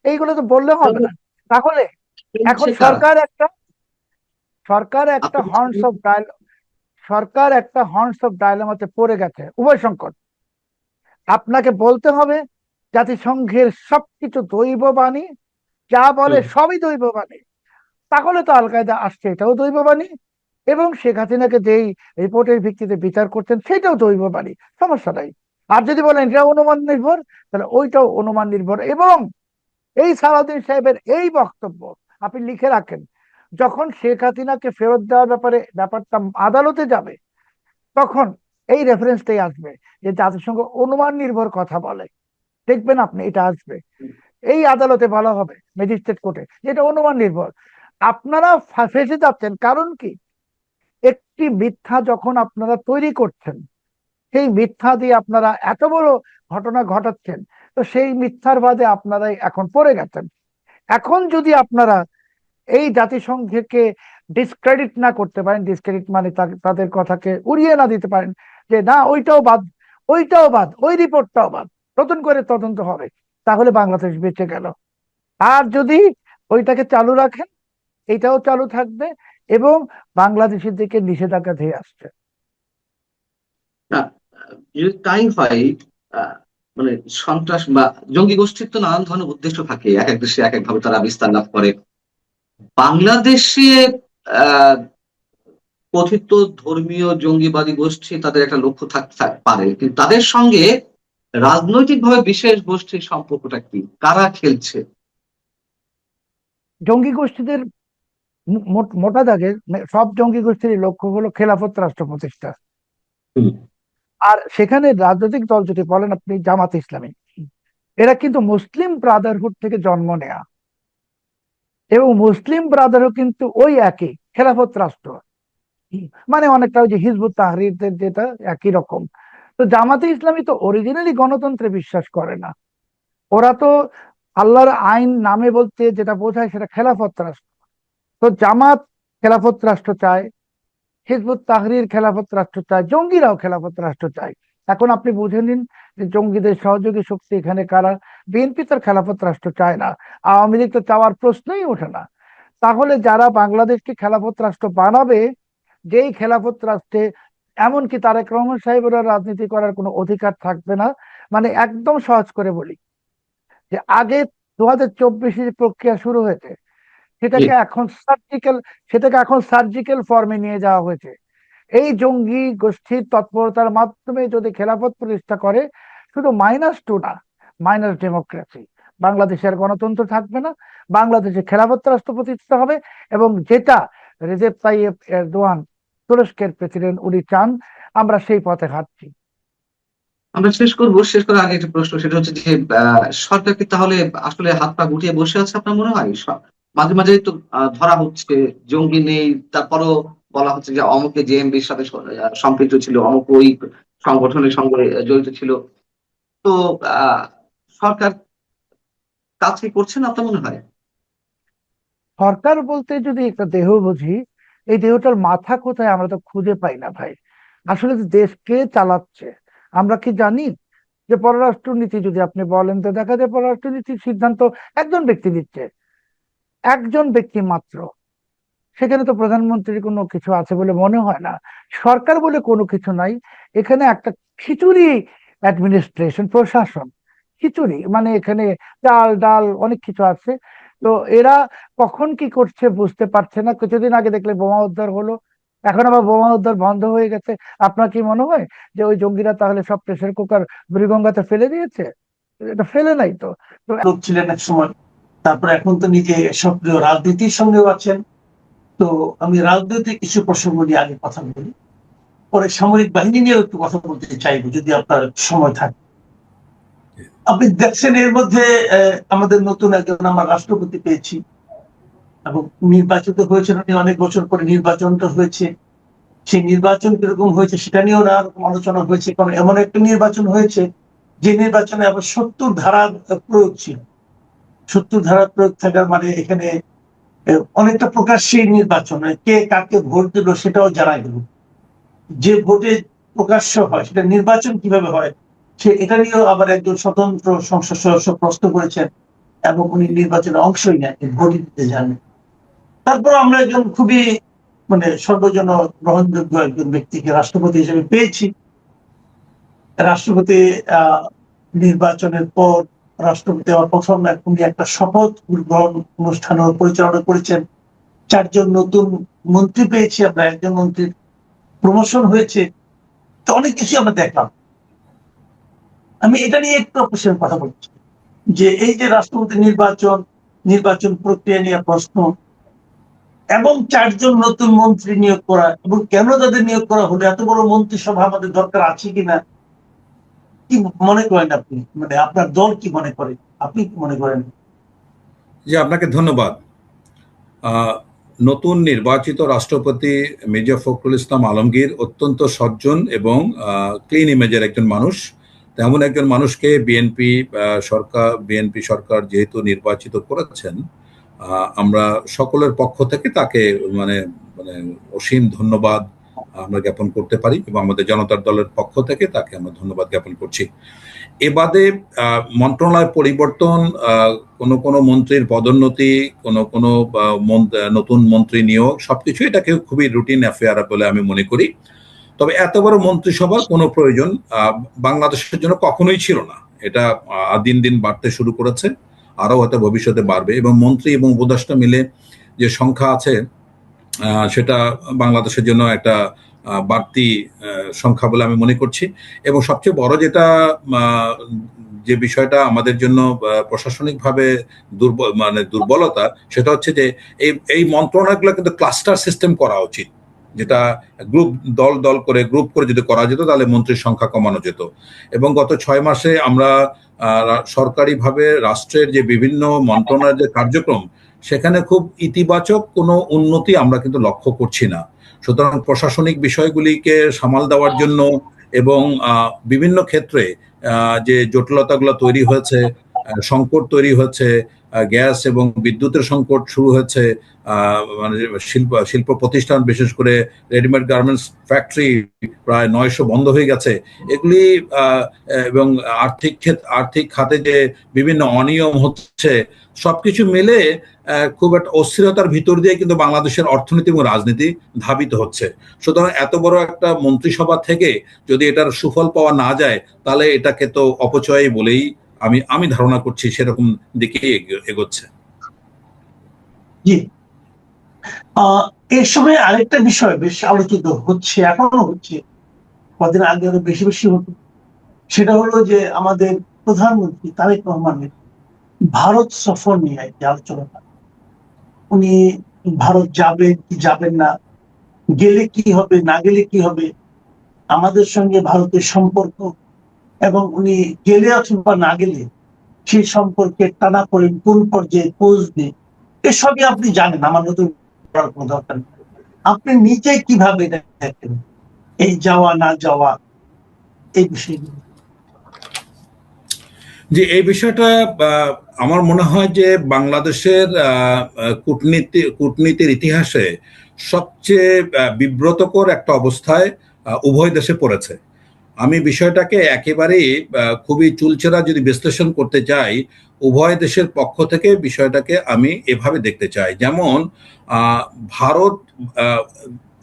এইগুলো তো বললে হবে তবে না। তাহলে এখন বলছে কারা? সরকার একটা আপনি হর্নস অফ ডায়ালগ সরকার একটা হর্নস অফ ডায়ালেমাতে পড়ে গেছে, উভয় সংকট। আপনাকে বলতে হবে জাতিসংঘের সবকিছু দৈববাণী, যা বলে হুম। সবই দৈববাণী। তাহলে তো আল কায়দা আসছে, এটাও দৈববাণী। এবং শেখ হাসিনাকে যেই রিপোর্টের ভিত্তিতে বিচার করছেন, সেটাও দৈববাণী। সমস্যা নাই। আর যদি বলেন এটা অনুমান নির্ভর, তাহলে ওইটাও অনুমান নির্ভর। এবং এই সালাউদ্দিন সাহেবের এই বক্তব্য আপনি লিখে রাখেন, যখন শেখ হাসিনাকে ফেরত দেওয়ার ব্যাপারটা আদালতে যাবে, তখন এই রেফারেন্সটাই আসবে, যে জাতিসংঘ অনুমান নির্ভর কথা বলে। দেখবেন আপনি এটা আসবে, এই আদালতে বলা হবে, ম্যাজিস্ট্রেট কোর্টে, যেটা অনুমান নির্ভর। আপনারা ফেঁসে যাচ্ছেন, কারণ কি? একটি মিথ্যা যখন আপনারা তৈরি করছেন, সেই মিথ্যা দিয়ে আপনারা এত বড় ঘটনা ঘটাচ্ছেন, তো সেই মিথ্যার বাদে আপনারাই এখন পড়ে গেছেন। এখন যদি আপনারা এই জাতিসংঘকে ডিসক্রেডিট না করতে পারেন, ডিসক্রেডিট মানে তাদের কথাকে উড়িয়ে না দিতে পারেন, যে না ওইটাও বাদ, ওইটাও বাদ, ওই রিপোর্টটাও বাদ, নতুন করে তদন্ত হবে, তাহলে বাংলাদেশ বেঁচে গেল। আর যদি ওইটাকে চালু রাখেন, এটাও চালু থাকবে, এবং বাংলাদেশের দিকে নিষেধাজ্ঞা ধেয়ে আসছে। না, যদি তাই হয়, আহ, মানে সন্ত্রাস বা জঙ্গি গোষ্ঠীর তো নানান ধরনের উদ্দেশ্য থাকে, এক এক দেশে এক এক ভাবে তারা বিস্তার লাভ করে। বাংলাদেশে আহ কথিত ধর্মীয় জঙ্গিবাদী গোষ্ঠী তাদের একটা লক্ষ্য থাকতে পারে, কিন্তু তাদের সঙ্গে রাজনৈতিকভাবে বিশেষ গোষ্ঠীর সম্পর্কটা কি, কারা খেলছে? জঙ্গি গোষ্ঠীদের মোটা দাগে সব জঙ্গি গোষ্ঠীর লক্ষ্য হলো খেলাফত রাষ্ট্র প্রতিষ্ঠা। হুম। আর সেখানে রাজনৈতিক দল যদি বলেন আপনি জামাত ইসলামী, এরা কিন্তু মুসলিম ব্রাদারহুড থেকে জন্ম নেয়া, এবং মুসলিম ব্রাদারহুড কিন্তু ওই একই খেলাফত রাষ্ট্র। মানে অনেকটা ওই যে হিজবুত তাহরিরদের যেটা, একই রকম। তো জামাতে ইসলামী তো অরিজিনালি গণতন্ত্রে বিশ্বাস করে না। ওরা তো আল্লাহর আইন নামে বলতে যেটা বোঝায় সেটা খেলাফত রাষ্ট্র। তো জামাত খেলাফত রাষ্ট্র চায়, হিজবুত তাহরির খেলাফত রাষ্ট্র চায়, জঙ্গিরাও খেলাফত রাষ্ট্র চায়। এখন আপনি বুঝে নিন যে জঙ্গিদের সহযোগী শক্তি এখানে কারা। বিএনপি তার খেলাফত রাষ্ট্র চায় না, আওয়ামী লীগ তো চাওয়ার প্রশ্নই ওঠে না। তাহলে যারা বাংলাদেশকে খেলাফত রাষ্ট্র বানাবে, যেই খেলাফত রাষ্ট্রে এমনকি তারেক রহমান সাহেবের রাজনীতি করার কোনো অধিকার থাকবে না। মানে একদম সহজ করে বলি, যে আগে 2024 প্রক্রিয়া শুরু হয়েছে, জি। সেটাকে এখন সার্জিক্যাল ফর্মে নিয়ে যাওয়া হয়েছে। এই জঙ্গি গোষ্ঠীর তৎপরতার মাধ্যমে যদি খেলাফত প্রতিষ্ঠা করে, শুধু -2 না, মাইনাস ডেমোক্রেসি, বাংলাদেশের গণতন্ত্র থাকবে না, বাংলাদেশে খেলাফত রাষ্ট্র প্রতিষ্ঠা হবে। এবং যেটা রেজেপ তাইয়েপ এরদোয়ান, তুরস্কের প্রেসিডেন্ট, উনি চান, আমরা সেই পথে হাঁটছি। আমরা শেষ করব, শেষ করার আগে একটা প্রশ্ন, সেটা হচ্ছে যে সরকার কি তাহলে আসলে হাত পা গুটিয়ে বসে আছে আপনার মনে হয়? মাঝে মাঝে তো ধরা হচ্ছে জঙ্গি নেই, তারপরও বলা হচ্ছে যে অমুকে জেএমবির সাথে সম্পৃক্ত ছিল, অমুক ওই সংগঠনের সঙ্গে জড়িত ছিল। তো আহ সরকার কাজ কি করছে না আপনার মনে হয়? সরকার বলতে যদি একটা দেহ বুঝি, এই দেহটার মাথা কোথায় আমরা তো খুঁজে পাই না ভাই। আসলে যে দেশকে চালাচ্ছে, আমরা কি জানি যে পররাষ্ট্র নীতি যদি আপনি বলেন, তো দেখা যায় পররাষ্ট্র নীতির সিদ্ধান্ত একজন ব্যক্তি নিচ্ছে, একজন ব্যক্তি মাত্র। সেখানে তো প্রধানমন্ত্রীর কোনো কিছু আছে বলে মনে হয় না। সরকার বলে কোনো কিছু নাই এখানে, একটা খিচুড়ি অ্যাডমিনিস্ট্রেশন, প্রশাসন খিচুড়ি। মানে এখানে চাল ডাল অনেক কিছু আছে। তো এরা কখন কি করছে বুঝতে পারছে না। কিছুদিন আগে দেখলে বোমা উদ্ধার হলো, এখন আবার বোমা উদ্ধার বন্ধ হয়ে গেছে। আপনার কি মনে হয় যে ওই জঙ্গিরা তাহলে সব প্রেসার কুকার বুড়িগঙ্গাতে ফেলে দিয়েছে? এটা ফেলে নাই তো। তো লোক ছিলেন এক সময়, তারপরে এখন তো নিজে সক্রিয় রাজনীতির সঙ্গেও আছেন। তো আমি রাজনৈতিক কিছু প্রসঙ্গ নিয়ে আগে কথা বলি, পরে সামরিক বাহিনী নিয়েও একটু কথা বলতে চাইবো যদি আপনার সময় থাকে। আপনি দেখছেন এর মধ্যে আমাদের নতুন একজন আমরা রাষ্ট্রপতি পেয়েছি, এবং নির্বাচিত হয়েছেন উনি অনেক বছর পরে। নির্বাচনটা হয়েছে, সেই নির্বাচন কিরকম হয়েছে সেটা নিয়েও নানা রকম আলোচনা হয়েছে। কারণ এমন একটা নির্বাচন হয়েছে যে নির্বাচনে আবার 70 ধারার প্রয়োগ ছিল। 70 ধারার প্রয়োগ থাকার মানে এখানে অনেকটা প্রকাশ্যে নির্বাচন, কে কাকে ভোট দিল সেটাও জানা গেল। যে ভোটে প্রকাশ্য হয় সেটা নির্বাচন কিভাবে হয় সে এটা নিয়েও আবার একজন স্বতন্ত্র সংসদ সদস্য প্রশ্ন করেছেন, এবং উনি নির্বাচনে অংশই নেন, ভোট দিতে যান। তারপর আমরা একজন খুবই মানে সর্বজন গ্রহণযোগ্য একজন ব্যক্তিকে রাষ্ট্রপতি হিসেবে পেয়েছি। রাষ্ট্রপতি নির্বাচনের পর রাষ্ট্রপতি আমার প্রথম উনি একটা শপথ গ্রহণ অনুষ্ঠান পরিচালনা করেছেন। 4 জন নতুন মন্ত্রী পেয়েছি আমরা, একজন মন্ত্রীর প্রমোশন হয়েছে। তো অনেক কিছু আমরা দেখলাম। আমি এটা নিয়ে একটু আপনার সঙ্গে কথা বলছি যে এই যে রাষ্ট্রপতি নির্বাচন প্রক্রিয়া নিয়ে প্রশ্ন, এবং 4 জন নতুন মন্ত্রী নিয়োগ করা, এবং কেন তাদের নিয়োগ করা হলো, এত বড় মন্ত্রিসভা আমাদের দরকার আছে কিনা, কি মনে করেন আপনি? মানে আপনার দল কি মনে করে, আপনি কি মনে করেন? জি, আপনাকে ধন্যবাদ। নতুন নির্বাচিত রাষ্ট্রপতি মির্জা ফখরুল ইসলাম আলমগীর অত্যন্ত সজ্জন এবং ক্লিন ইমেজের একজন মানুষ। তেমন একজন মানুষকে বিএনপি সরকার যেহেতু নির্বাচিত করেছেন, আমরা সকলের পক্ষ থেকে তাকে মানে মানে অসীম ধন্যবাদ আমরা জ্ঞাপন করতে পারি, এবং আমাদের জনতার দলের পক্ষ থেকে তাকে আমরা ধন্যবাদ জ্ঞাপন করছি। এ বাদে মন্ত্রণালয় পরিবর্তন, কোনো মন্ত্রীর পদোন্নতি, কোনো নতুন মন্ত্রী নিয়োগ, সবকিছু এটাকে খুবই রুটিন অ্যাফেয়ার বলে আমি মনে করি। তবে এত বড় মন্ত্রিসভার কোনো প্রয়োজন বাংলাদেশের জন্য কখনোই ছিল না। এটা দিন দিন বাড়তে শুরু করেছে, আরো হয়তো ভবিষ্যতে বাড়বে। এবং মন্ত্রী এবং উপদেষ্টা মিলে যে সংখ্যা আছে সেটা বাংলাদেশের জন্য একটা বাড়তি সংখ্যা বলে আমি মনে করছি। এবং সবচেয়ে বড় যে বিষয়টা আমাদের জন্য প্রশাসনিকভাবে দুর্বলতা, সেটা হচ্ছে যে এই মন্ত্রণালয়গুলো কিন্তু ক্লাস্টার সিস্টেম করা উচিত, যেটা গ্রুপ করে যদি করা যেত তাহলে মন্ত্রীর সংখ্যা কমানো যেত। এবং গত 6 মাসে আমরা সরকারিভাবে রাষ্ট্রের যে বিভিন্ন মন্ত্রণালয়ের যে কার্যক্রম, সেখানে খুব ইতিবাচক কোনো উন্নতি আমরা কিন্তু লক্ষ্য করছি না। সুতরাং প্রশাসনিক বিষয়গুলিকে সামাল দেওয়ার জন্য এবং বিভিন্ন ক্ষেত্রে যে জটিলতাগুলো তৈরি হয়েছে, সংকট তৈরি হয়েছে, গ্যাস এবং বিদ্যুতের সংকট শুরু হয়েছে, মানে শিল্প প্রতিষ্ঠান বিশেষ করে রেডিমেড গার্মেন্টস ফ্যাক্টরি প্রায় 900 বন্ধ হয়ে গেছে। এগুলি এবং আর্থিক খাতে যে বিভিন্ন অনিয়ম হচ্ছে, সবকিছু মিলে খুব একটা অস্থিরতার ভিতর দিয়ে কিন্তু বাংলাদেশের অর্থনীতি এবং রাজনীতি ধাবিত হচ্ছে। সুতরাং এত বড় একটা মন্ত্রিসভা থেকে যদি এটার সুফল পাওয়া না যায়, তাহলে এটাকে তো অপচয় বলেই আমি ধারণা করছি সেরকম দিকেই এগোচ্ছে। জি, এর সময় আরেকটা বিষয় বেশ আলোচিত হচ্ছে, এখনো হচ্ছে, কদিন আগে আরো বেশি বেশি হতো। সেটা হলো যে আমাদের প্রধানমন্ত্রী তারেক রহমানের ভারত সফর নিয়ে যে আলোচনাটা, উনি ভারত যাবেন কি যাবেন না, গেলে কি হবে না গেলে কি হবে, আমাদের সঙ্গে ভারতের সম্পর্ক, এবং উনি গেলে অথবা না গেলে সেই সম্পর্কে টানাপোড়েন কোন পর্যায়ে পৌঁছবে, এসবই আপনি জানেন, আমার নতুন করার কোনো দরকার নেই। আপনি নিজে কিভাবে দেখেন এই যাওয়া না যাওয়া এই বিষয়গুলো? যে এই বিষয়টা আমার মনে হয় যে বাংলাদেশের কূটনীতির ইতিহাসে সবচেয়ে বিব্রতকর একটা অবস্থায় উভয় দেশে পড়েছে। আমি বিষয়টাকে একেবারেই খুবই চুলচেরা যদি বিশ্লেষণ করতে চাই, উভয় দেশের পক্ষ থেকে বিষয়টাকে আমি এভাবে দেখতে চাই। যেমন ভারত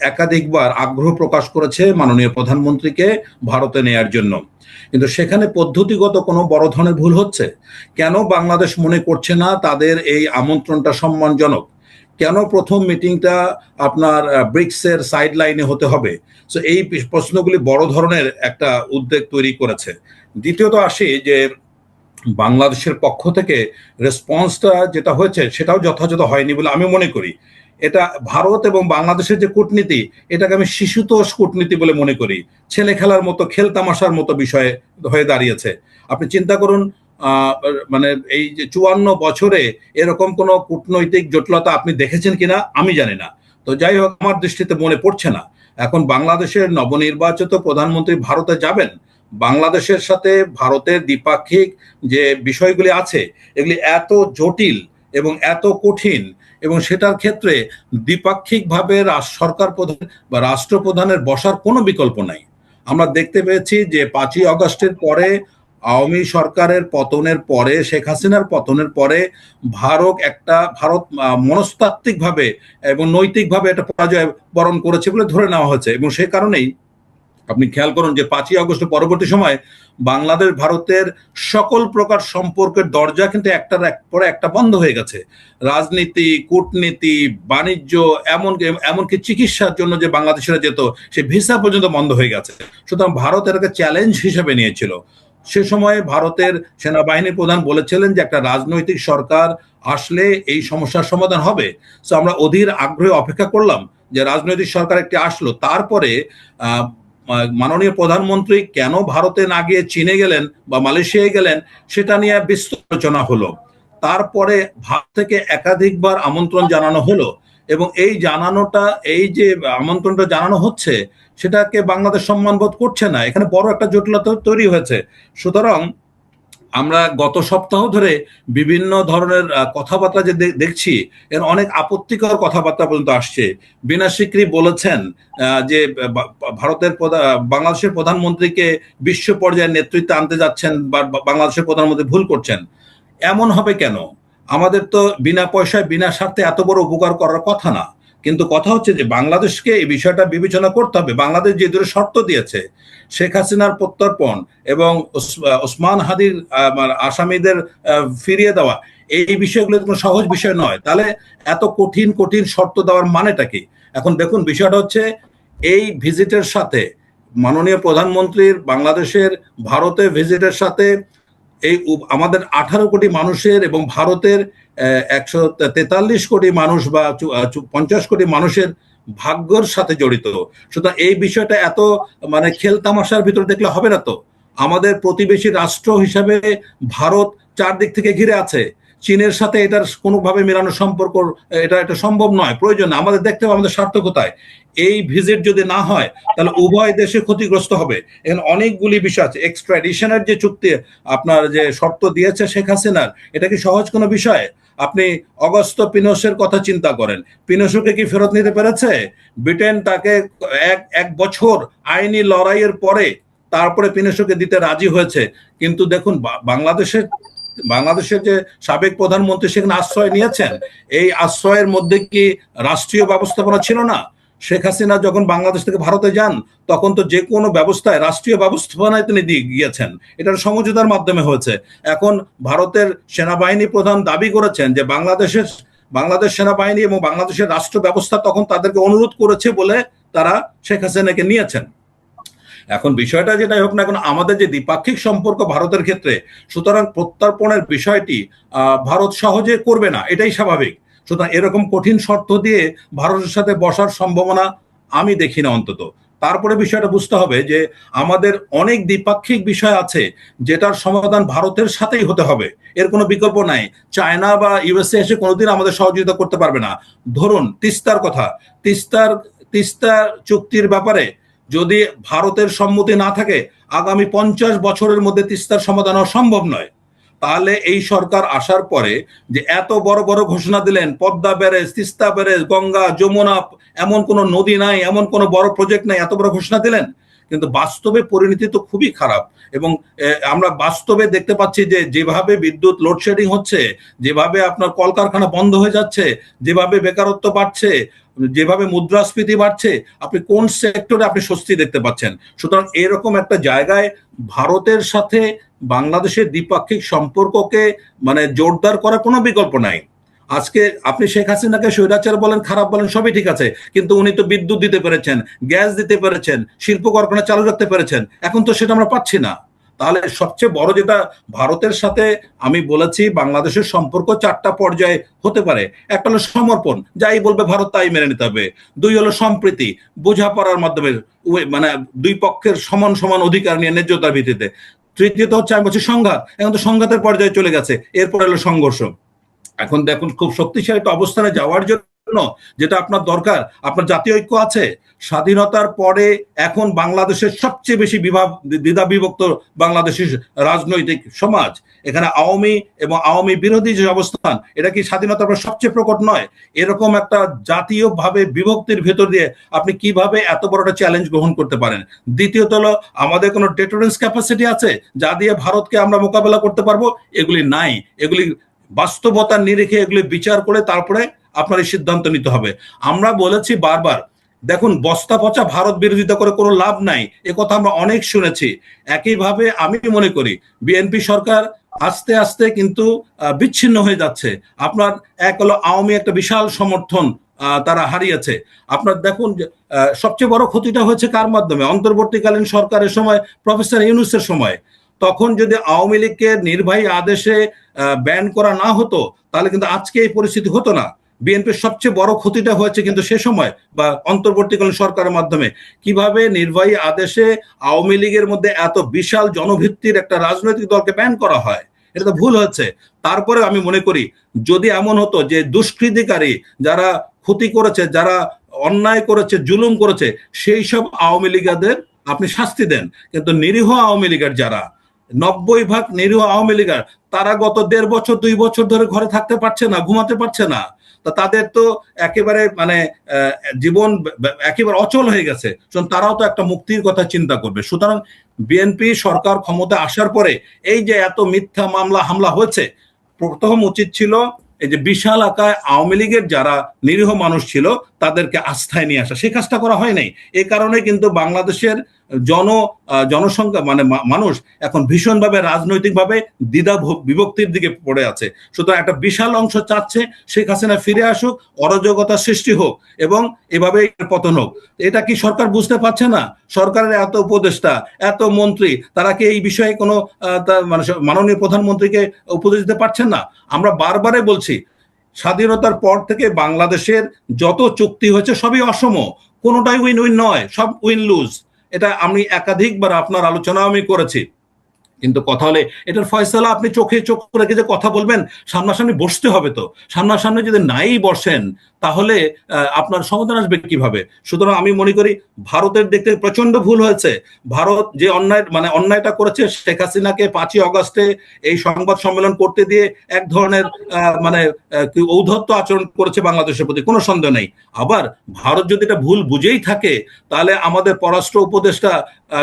একাধিকবার আগ্রহ প্রকাশ করেছে মাননীয় প্রধানমন্ত্রীকে ভারতে নেয়ার জন্য, কিন্তু সেখানে পদ্ধতিগত কোনো বড় ধরনের ভুল হচ্ছে। কেন বাংলাদেশ মনে করছে না তাদের এই আমন্ত্রণটা সম্মানজনক? কেন প্রথম মিটিংটা আপনার ব্রিক্সের সাইড লাইনে হতে হবে? সো এই প্রশ্নগুলি বড় ধরনের একটা উদ্বেগ তৈরি করেছে। দ্বিতীয়ত আসি যে বাংলাদেশের পক্ষ থেকে রেসপন্সটা যেটা হয়েছে সেটাও যথাযথ হয়নি বলে আমি মনে করি। এটা ভারত এবং বাংলাদেশের যে কূটনীতি, এটাকে আমি শিশুতোষ কূটনীতি বলে মনে করি। ছেলে খেলার মতো, খেলতামাশার মতো বিষয় হয়ে দাঁড়িয়েছে। আপনি চিন্তা করুন, মানে এই যে 54 বছরে এরকম কোন কূটনৈতিক জটিলতা আপনি দেখেছেন কিনা আমি জানি না। তো যাই হোক, আমার দৃষ্টিতে মনে পড়ছে না। এখন বাংলাদেশের নবনির্বাচিত প্রধানমন্ত্রী ভারতে যাবেন, বাংলাদেশের সাথে ভারতের দ্বিপাক্ষিক যে বিষয়গুলি আছে এগুলি এত জটিল এবং এত কঠিন, এবং সেটার ক্ষেত্রে দ্বিপাক্ষিকভাবে সরকার প্রধান বা রাষ্ট্রপ্রধানের বসার কোনো বিকল্প নাই। আমরা দেখতে পেয়েছি যে 5ই আগস্টের পরে, আওয়ামী সরকারের পতনের পরে, শেখ হাসিনার পতনের পরে ভারত মনস্তাত্ত্বিকভাবে এবং নৈতিকভাবে একটা পরাজয় বরণ করেছে বলে ধরে নেওয়া হয়েছে। এবং সে কারণেই আপনি খেয়াল করুন যে 5ই আগস্টের পরবর্তী সময় বাংলাদেশ ভারতের সকল প্রকার সম্পর্কের দরজা কিন্তু একটার পরে একটা বন্ধ হয়ে গেছে। রাজনীতি, কূটনীতি, বাণিজ্য, এমনকি চিকিৎসার জন্য যে বাংলাদেশিরা যেত, সে ভিসা পর্যন্ত বন্ধ হয়ে গেছে। সুতরাং ভারত এটাকে চ্যালেঞ্জ হিসেবে নিয়েছিল। সে সময় ভারতের সেনাবাহিনী প্রধান বলেছিলেন যে একটা রাজনৈতিক সরকার আসলে এই সমস্যার সমাধান হবে। তো আমরা অধীর আগ্রহে অপেক্ষা করলাম যে রাজনৈতিক সরকার একটি আসলো। তারপরে মাননীয় প্রধানমন্ত্রী কেন ভারতে না গিয়ে চীনে গেলেন বা মালয়েশিয়ায় গেলেন, সেটা নিয়ে বিস্তৃত আলোচনা হলো। তারপরে ভারত থেকে একাধিকবার আমন্ত্রণ জানানো হলো, এবং এই যে আমন্ত্রণটা জানানো হচ্ছে সেটাকে বাংলাদেশ সম্মানবোধ করছে না। এখানে বড় একটা জটিলতা তৈরি হয়েছে। সুতরাং আমরা গত সপ্তাহ ধরে বিভিন্ন ধরনের কথাবার্তা যে দেখছি, এর অনেক আপত্তিকর কথাবার্তা পর্যন্ত আসছে। বিনা সিকরি বলেছেন যে বাংলাদেশের প্রধানমন্ত্রীকে বিশ্ব পর্যায়ে নেতৃত্বে আনতে যাচ্ছেন, বা বাংলাদেশের প্রধানমন্ত্রী ভুল করছেন। এমন হবে কেন? আমাদের তো বিনা পয়সায় বিনা স্বার্থে এত বড় উপকার করার কথা না। কিন্তু কথা হচ্ছে যে বাংলাদেশকে এই বিষয়টা বিবেচনা করতে হবে। বাংলাদেশ যে দুটো শর্ত দিয়েছে, শেখ হাসিনার প্রত্যর্পণ এবং ওসমান হাদির আসামিদের ফিরিয়ে দেওয়া, এই বিষয়গুলো কোনো সহজ বিষয় নয়। তাহলে এত কঠিন কঠিন শর্ত দেওয়ার মানেটা কি? এখন দেখুন, বিষয়টা হচ্ছে এই ভিজিটের সাথে, মাননীয় প্রধানমন্ত্রীর বাংলাদেশের ভারতে ভিজিটের সাথে এই আমাদের 18 কোটি মানুষের এবং ভারতের 143 কোটি মানুষ বা 50 কোটি মানুষের ভাগ্যের সাথে জড়িত। সুতরাং এই বিষয়টা এত খেলতামাশার ভিতরে দেখলে হবে না। তো আমাদের প্রতিবেশী রাষ্ট্র হিসাবে ভারত চারদিক থেকে ঘিরে আছে। চীনের সাথে এটার কোনোভাবে মেলানো সম্পর্ক এটা সম্ভব নয়, প্রয়োজন। আমাদের দেখতে হবে আমাদের স্বার্থ কোথায়। এই ভিজিট যদি না হয় তাহলে উভয় দেশে ক্ষতিগ্রস্ত হবে। এখানে অনেকগুলি বিষয় আছে। এক্সট্রাডিশনের যে চুক্তি আপনার যে শর্ত দিয়েছে শেখ হাসিনার, এটা কি সহজ কোনো বিষয়? আপনি অগস্তো পিনোশের কথা চিন্তা করেন, পিনোশোকে কি ফেরত নিতে পেরেছে? ব্রিটেন তাকে এক বছর আইনি লড়াইয়ের পরে তারপরে পিনোশোকে দিতে রাজি হয়েছে। কিন্তু দেখুন বাংলাদেশের যে সাবেক প্রধানমন্ত্রী সেখানে আশ্রয় নিয়েছেন, এই আশ্রয়ের মধ্যে কি রাষ্ট্রীয় ব্যবস্থাপনা ছিল না? শেখ হাসিনা যখন বাংলাদেশ থেকে ভারতে যান তখন তো যে কোনো ব্যবস্থায় রাষ্ট্রীয় ব্যবস্থাপনায় তিনি দিয়ে গিয়েছেন, এটার সমঝোতার মাধ্যমে হয়েছে। এখন ভারতের সেনাবাহিনী প্রধান দাবি করেছেন যে বাংলাদেশ সেনাবাহিনী এবং বাংলাদেশের রাষ্ট্র ব্যবস্থা তখন তাদেরকে অনুরোধ করেছে বলে তারা শেখ হাসিনাকে নিয়েছেন। এখন বিষয়টা যেটাই হোক না, এখন আমাদের যে দ্বিপাক্ষিক সম্পর্ক ভারতের ক্ষেত্রে, সুতরাং প্রত্যর্পণের বিষয়টি ভারত সহজে করবে না, এটাই স্বাভাবিক। সুতরাং এরকম কঠিন শর্ত দিয়ে ভারতের সাথে বসার সম্ভাবনা আমি দেখি না অন্তত। তারপরে বিষয়টা বুঝতে হবে যে আমাদের অনেক দ্বিপাক্ষিক বিষয় আছে যেটার সমাধান ভারতের সাথেই হতে হবে, এর কোনো বিকল্প নাই। চায়না বা ইউএসএ এসে কোনোদিন আমাদের সহযোগিতা করতে পারবে না। ধরুন তিস্তার কথা, তিস্তা চুক্তির ব্যাপারে যদি ভারতের সম্মতি না থাকে আগামী 50 বছরের মধ্যে তিস্তার সমাধান হওয়া সম্ভব নয়। তাহলে এই সরকার আসার পরে যে এত বড় বড় ঘোষণা দিলেন, পদ্মা ব্যারেজ, তিস্তা ব্যারেজ, গঙ্গা যমুনা, এমন কোন নদী নাই, এমন কোন বড় প্রজেক্ট নাই, এত বড় ঘোষণা দিলেন, কিন্তু বাস্তবে পরিণতি তো খুবই খারাপ। এবং আমরা বাস্তবে দেখতে পাচ্ছি যে যেভাবে বিদ্যুৎ লোডশেডিং হচ্ছে, যেভাবে আপনার কলকারখানা বন্ধ হয়ে যাচ্ছে, যেভাবে বেকারত্ব বাড়ছে, যেভাবে মুদ্রাস্ফীতি বাড়ছে, আপনি কোন সেক্টরে আপনি স্বস্তি দেখতে পাচ্ছেন? সুতরাং এরকম একটা জায়গায় ভারতের সাথে বাংলাদেশের দ্বিপাক্ষিক সম্পর্ককে মানে জোরদার করার কোনো বিকল্প নাই। আজকে আপনি শেখ হাসিনাকে স্বৈরাচার বলেন, খারাপ বলেন, সবই ঠিক আছে, কিন্তু উনি তো বিদ্যুৎ দিতে পেরেছেন, গ্যাস দিতে পেরেছেন, শিল্প কারখানা চালু রাখতে পেরেছেন, এখন তো সেটা আমরা পাচ্ছি না। তাহলে সবচেয়ে বড় যেটা ভারতের সাথে আমি বলেছি, বাংলাদেশের সম্পর্ক 4টা পর্যায়ে হতে পারে। একটা হলো সমর্পণ, যাই বলবে ভারত তাই মেনে নিতে হবে। 2 হলো সম্প্রীতি, বোঝাপড়ার মাধ্যমে, মানে দুই পক্ষের সমান সমান অধিকার নিয়ে ন্যায্যতার ভিত্তিতে। তৃতীয়ত হচ্ছে আমি বলছি সংঘাত, এখন তো সংঘাতের পর্যায়ে চলে গেছে, এরপর হলো সংঘর্ষ। এখন দেখুন খুব শক্তিশালী একটা অবস্থানে যাওয়ার জন্য যেটা আপনার দরকার, আপনার জাতীয় ঐক্য আছে। স্বাধীনতার পরে এখন বাংলাদেশের সবচেয়ে বেশি দ্বিধা বিভক্ত বাংলাদেশের রাজনৈতিক সমাজ। এখানে আওয়ামী এবং আওয়ামী বিরোধী যে অবস্থান, এটা কি স্বাধীনতার পর সবচেয়ে প্রকট নয়? এরকম একটা জাতীয়ভাবে বিভক্তির ভেতর দিয়ে আপনি কিভাবে এত বড় একটা চ্যালেঞ্জ গ্রহণ করতে পারেন? দ্বিতীয়ত হলো, আমাদের কোনো ডেটোরেন্স ক্যাপাসিটি আছে যা দিয়ে ভারতকে আমরা মোকাবেলা করতে পারবো? এগুলি নাই। এগুলি বাস্তবতার নিরিখে এগুলি বিচার করে তারপরে আপনার এই সিদ্ধান্ত নিতে হবে। আমরা বলেছি বারবার, দেখুন বস্তা পচা ভারত বিরোধিতা করে কোনো লাভ নাই, এ কথা আমরা অনেক শুনেছি। একইভাবে আমি মনে করি বিএনপি সরকার আস্তে আস্তে কিন্তু বিচ্ছিন্ন হয়ে যাচ্ছে। আপনার এক হলো আওয়ামী একটা বিশাল সমর্থন তারা হারিয়েছে। আপনার দেখুন সবচেয়ে বড় ক্ষতিটা হয়েছে কার মাধ্যমে? অন্তর্বর্তীকালীন সরকারের সময়, প্রফেসর ইউনূসের সময়। তখন যদি আওয়ামী লীগকে নির্বাহী আদেশে ব্যান করা না হতো তাহলে কিন্তু আজকে এই পরিস্থিতি হতো না। বিএনপির সবচেয়ে বড় ক্ষতিটা হয়েছে কিন্তু সে সময় বা অন্তর্বর্তীকালীন সরকারের মাধ্যমে। কিভাবে নির্বাহী আদেশে আওয়ামী লীগের মধ্যে এত বিশাল জনভিত্তির একটা রাজনৈতিক দলকে ব্যান করা হয়, এটা তো ভুল হচ্ছে। তারপরে আমি মনে করি যদি এমন হতো যে দুষ্কৃতিকারী যারা ক্ষতি করেছে, যারা অন্যায় করেছে, জুলুম করেছে, সেই সব আওয়ামী লীগারদের আপনি শাস্তি দেন, কিন্তু নিরীহ আওয়ামী লীগের যারা 90% নিরীহ আওয়ামী লীগার, তারা গত 1.5 বছর 2 বছর ধরে ঘরে থাকতে পারছে না, ঘুমাতে পারছে না। তা তাদের তো একেবারে মানে জীবন একেবারে অচল হয়ে গেছে, তারাও তো একটা মুক্তির কথা চিন্তা করবে। সুতরাং বিএনপি সরকার ক্ষমতা আসার পরে এই যে এত মিথ্যা মামলা হামলা হয়েছে, প্রথম উচিত ছিল এই যে বিশাল আকায় আওয়ামী লীগের যারা নিরীহ মানুষ ছিল তাদেরকে আস্থায় নিয়ে আসা, সেই কাজটা করা হয় নাই। এই কারণে কিন্তু বাংলাদেশের জনসংখ্যা মানে মানুষ এখন ভীষণভাবে রাজনৈতিকভাবে দ্বিধা বিভক্তির দিকে পড়ে আছে। সুতরাং একটা বিশাল অংশ চাচ্ছে শেখ হাসিনা ফিরে আসুক, অরাজকতা সৃষ্টি হোক এবং এভাবে পতন হোক। এটা কি সরকার বুঝতে পারছে না? সরকারের এত উপদেষ্টা, এত মন্ত্রী, তারা কি এই বিষয়ে কোনো মানে মাননীয় প্রধানমন্ত্রীকে উপদেশ দিতে পারছেন না? আমরা বারবারে বলছি স্বাধীনতার পর থেকে বাংলাদেশের যত চুক্তি হয়েছে সবই অসম, কোনোটাই উইন উইন নয়, সব উইন লুজ। এটা আমি একাধিকবার আপনার আলোচনা আমি করেছি। কিন্তু কথা হলে এটার ফয়সালা আপনি চোখে চোখ রেখে যে কথা বলবেন, সামনাসামনি বসতে হবে। তো সামনাসামনি যদি নাই বসেন তাহলে আপনার সমাধান আসবে কিভাবে? সুতরাং আমি মনে করি ভারতের দেখতে প্রচন্ড ভুল হয়েছে। ভারত যে অন্যায়টা করেছে, শেখ হাসিনাকে 5ই অগস্টে এই সংবাদ সম্মেলন করতে দিয়ে এক ধরনের ঔদ্ধত্য আচরণ করেছে বাংলাদেশের প্রতি, কোনো সন্দেহ নেই। আবার ভারত যদি এটা ভুল বুঝেই থাকে তাহলে আমাদের পররাষ্ট্র উপদেষ্টা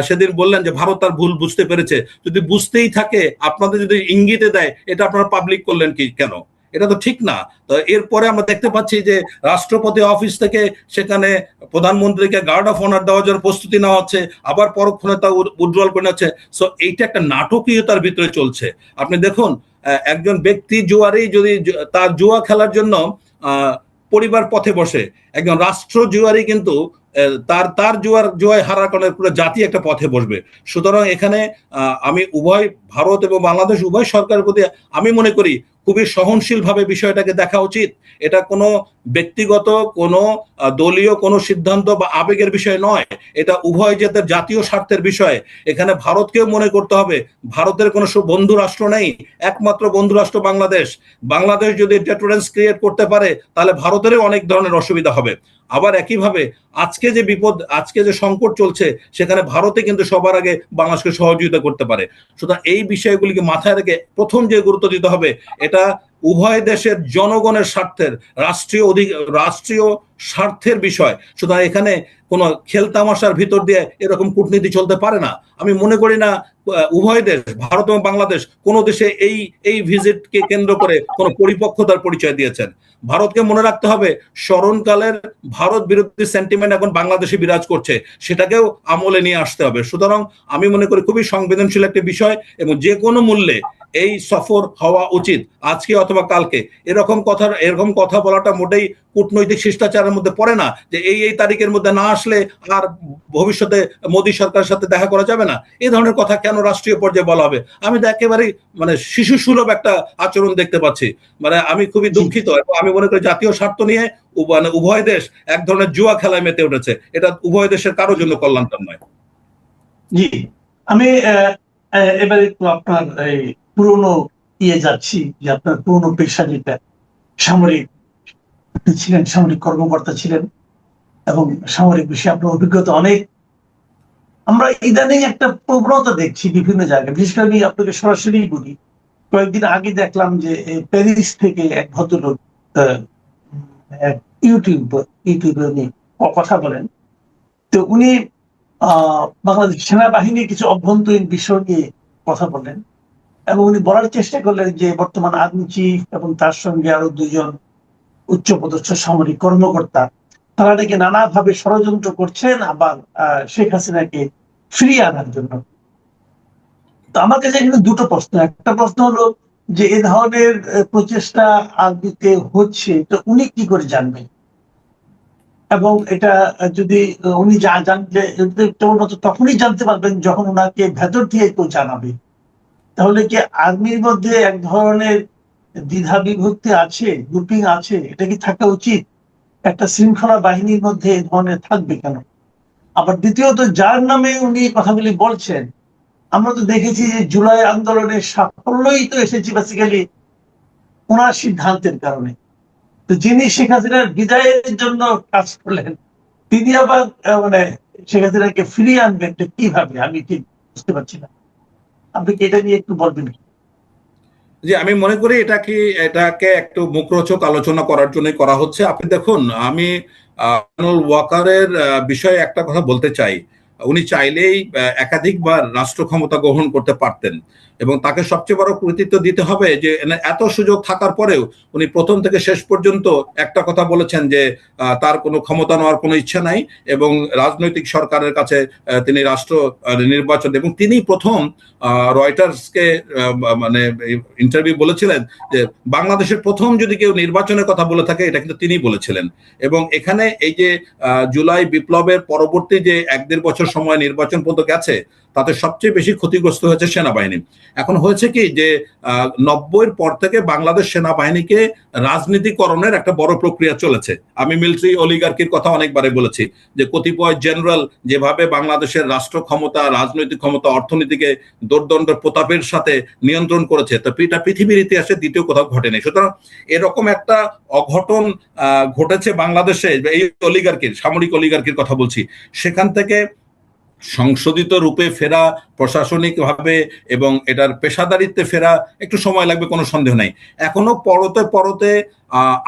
সেদিন বললেন যে ভারত তার ভুল বুঝতে পেরেছে। যদি বুঝতেই থাকে, আপনাদের যদি ইঙ্গিতে দেয়, এটা আপনারা পাবলিক করলেন কি কেন? এটা তো ঠিক না। তো এরপরে আমরা দেখতে পাচ্ছি যে রাষ্ট্রপতি অফিস থেকে সেখানে প্রধানমন্ত্রীকে গার্ড অফ অনার দেওয়ার জন্য প্রস্তুতি নেওয়া হচ্ছে, আবার পরক্ষণে তা উজ্জ্বল করে নেওয়া হচ্ছে। সো এইটা একটা নাটকীয়তার ভিতরে চলছে। আপনি দেখুন, একজন ব্যক্তি জুয়ারি যদি তার জুয়া খেলার জন্য পরিবার পথে বসে, একজন রাষ্ট্র জুয়ারি কিন্তু তার জুয়ায় হারার কারণে পুরো জাতি একটা পথে বসবে। সুতরাং এখানে আমি উভয় ভারত এবং বাংলাদেশ উভয় সরকারের প্রতি আমি মনে করি খুবই সহনশীল ভাবে বিষয়টাকে দেখা উচিত। এটা কোনো ব্যক্তিগত, কোনো দলীয় কোনো সিদ্ধান্ত বা আবেগের বিষয় নয়। এটা উভয় জাতীয় স্বার্থের বিষয়। এখানে ভারতকেও মনে করতে হবে ভারতের কোনো বন্ধু রাষ্ট্র নেই, একমাত্র বন্ধু রাষ্ট্র বাংলাদেশ। বাংলাদেশ যদি ডেটোরেন্স ক্রিয়েট করতে পারে তাহলে ভারতেরও অনেক ধরনের অসুবিধা হবে। আবার একইভাবে আজকে যে বিপদ, আজকে যে সংকট চলছে, সেখানে ভারতে কিন্তু সবার আগে বাংলাদেশকে সহযোগিতা করতে পারে। সুতরাং এই বিষয়গুলিকে মাথায় রেখে প্রথম যে গুরুত্ব দিতে হবে, এটা উভয় দেশের জনগণের স্বার্থের, রাষ্ট্রীয় স্বার্থের বিষয়। সুতরাং এখানে কোনো খেলতামাশার ভিতর দিয়ে এরকম কূটনীতি চলতে পারে না। আমি মনে করি না উভয় দেশ, ভারত এবং বাংলাদেশ, কোনো দেশে এই ভিজিটকে কেন্দ্র করে কোনো পরিপক্কতার পরিচয় দিয়েছেন। ভারতকে মনে রাখতে হবে স্মরণকালের ভারত বিরোধী সেন্টিমেন্ট এখন বাংলাদেশে বিরাজ করছে, সেটাকেও আমলে নিয়ে আসতে হবে। সুতরাং আমি মনে করি খুবই সংবেদনশীল একটি বিষয় এবং যে কোনো মূল্যে এই সফর হওয়া উচিত, আজকে অথবা কালকে। এরকম কথা বলাটা মোটেই কূটনৈতিক শিষ্টাচারের মধ্যে পড়ে না, যে এই তারিখের মধ্যে না আসলে আর ভবিষ্যতে মোদী সরকারের সাথে দেখা করা যাবে না। এই ধরনের কথা কেন রাষ্ট্রীয় পর্যায়ে বলা হবে? আমি তো একেবারেই শিশু সুলভ একটা আচরণ দেখতে পাচ্ছি। আমি খুবই দুঃখিত এবং আমি মনে করি জাতীয় স্বার্থ নিয়ে উভয় দেশ এক ধরনের জুয়া খেলায় মেতে উঠেছে। এটা উভয় দেশের কারোর জন্য কল্যাণকর নয়। জি, আমি এবারে একটু আপনার এই পুরনো যাচ্ছি, যে আপনার পুরনো পেশা যেটা সামরিক ছিলেন, সামরিক কর্মকর্তা ছিলেন এবং সামরিক বিষয়ে আপনার অভিজ্ঞতা অনেক। আমরা ইদানিং একটা প্রবণতা দেখছি বিভিন্ন জায়গায়, বিশেষ করে আমি আপনাকে সরাসরি বলি, কয়েকদিন আগে দেখলাম যে প্যারিস থেকে এক ভদ্রলোক ইউটিউবে উনি কথা বলেন। তো উনি বাংলাদেশ সেনাবাহিনীর কিছু অভ্যন্তরীণ বিষয় নিয়ে কথা বলেন এবং উনি বলার চেষ্টা করলেন যে বর্তমান আর্মি চিফ এবং তার সঙ্গে আরো 2 জন উচ্চপদস্থ সামরিক কর্মকর্তা, তারা নাকি নানাভাবে ষড়যন্ত্র করছেন আবার শেখ হাসিনাকে ফিরিয়ে আনার জন্য। তো আমার কাছে এখানে দুটো প্রশ্ন। একটা প্রশ্ন হলো যে এ ধরনের প্রচেষ্টা আর্মিতে হচ্ছে, তো উনি কি করে জানবেন? এবং এটা যদি উনি জানলে তখনই জানতে পারবেন যখন ওনাকে ভেতর দিয়ে কেউ জানাবে। তাহলে কি আর্মির মধ্যে এক ধরনের দ্বিধা বিভক্তি আছে, গ্রুপিং আছে? এটা কি থাকা উচিত? একটা শৃঙ্খলা বাহিনীর মধ্যে এ ধরনের থাকবে কেন? আবার দ্বিতীয়ত, যার নামে উনি কথাগুলি বলছেন, আমরা তো দেখেছি যে জুলাই আন্দোলনের সাফল্যই তো এসেছে বেসিক্যালি ওনার সিদ্ধান্তের কারণে। তো যিনি শেখ হাসিনার বিদায়ের জন্য কাজ করলেন, তিনি আবার শেখ হাসিনাকে ফিরিয়ে আনবেন কিভাবে? আমি ঠিক বুঝতে পারছি না। আপনি কি এটা নিয়ে একটু বলবেন? যে আমি মনে করি এটাকে একটু মুখরোচক আলোচনা করার জন্য করা হচ্ছে। আপনি দেখুন, আমি ওয়াকারের বিষয়ে একটা কথা বলতে চাই। উনি চাইলেই একাধিকবার রাষ্ট্র ক্ষমতা গ্রহণ করতে পারতেন এবং তাকে সবচেয়ে বড় কৃতিত্ব দিতে হবে যে এত সুযোগ থাকার পরেও উনি প্রথম থেকে শেষ পর্যন্ত একটা কথা বলেছেন যে তার কোনো ক্ষমতা নেওয়ার কোনো ইচ্ছা নাই এবং রাজনৈতিক সরকারের কাছে তিনি রাষ্ট্র নির্বাচন, এবং তিনি প্রথম রয়টার্সকে ইন্টারভিউ বলেছিলেন যে বাংলাদেশের প্রথম যদি কেউ নির্বাচনের কথা বলে থাকে এটা কিন্তু তিনি বলেছিলেন। এবং এখানে এই যে জুলাই বিপ্লবের পরবর্তী যে 1-1.5 বছর সময় নির্বাচন পর্যন্ত গেছে, তাতে সবচেয়ে বেশি ক্ষতিগ্রস্ত হয়েছে সেনাবাহিনী। এখন হয়েছে কি যে 90-এর পর থেকে বাংলাদেশ সেনাবাহিনীকে রাজনীতিকরণের একটা বড় প্রক্রিয়া চলেছে। আমি মিলিটারি অলিগার্কির কথা অনেকবারে বলেছি যে কতিপয় জেনারেল যেভাবে বাংলাদেশের রাষ্ট্র ক্ষমতা, রাজনৈতিক ক্ষমতা, অর্থনীতিকে দোর্দণ্ড প্রতাপের সাথে নিয়ন্ত্রণ করেছে, তো এটা পৃথিবীর ইতিহাসে দ্বিতীয় কোথাও ঘটেনি। সুতরাং এরকম একটা অঘটন ঘটেছে বাংলাদেশে, এই অলিগার্কির, সামরিক অলিগার্কির কথা বলছি। সেখান থেকে সংশোধিত রূপে ফেরা, প্রশাসনিকভাবে এবং এটার পেশাদারিত্বে ফেরা একটু সময় লাগবে, কোনো সন্দেহ নাই। এখনো পরতে পরতে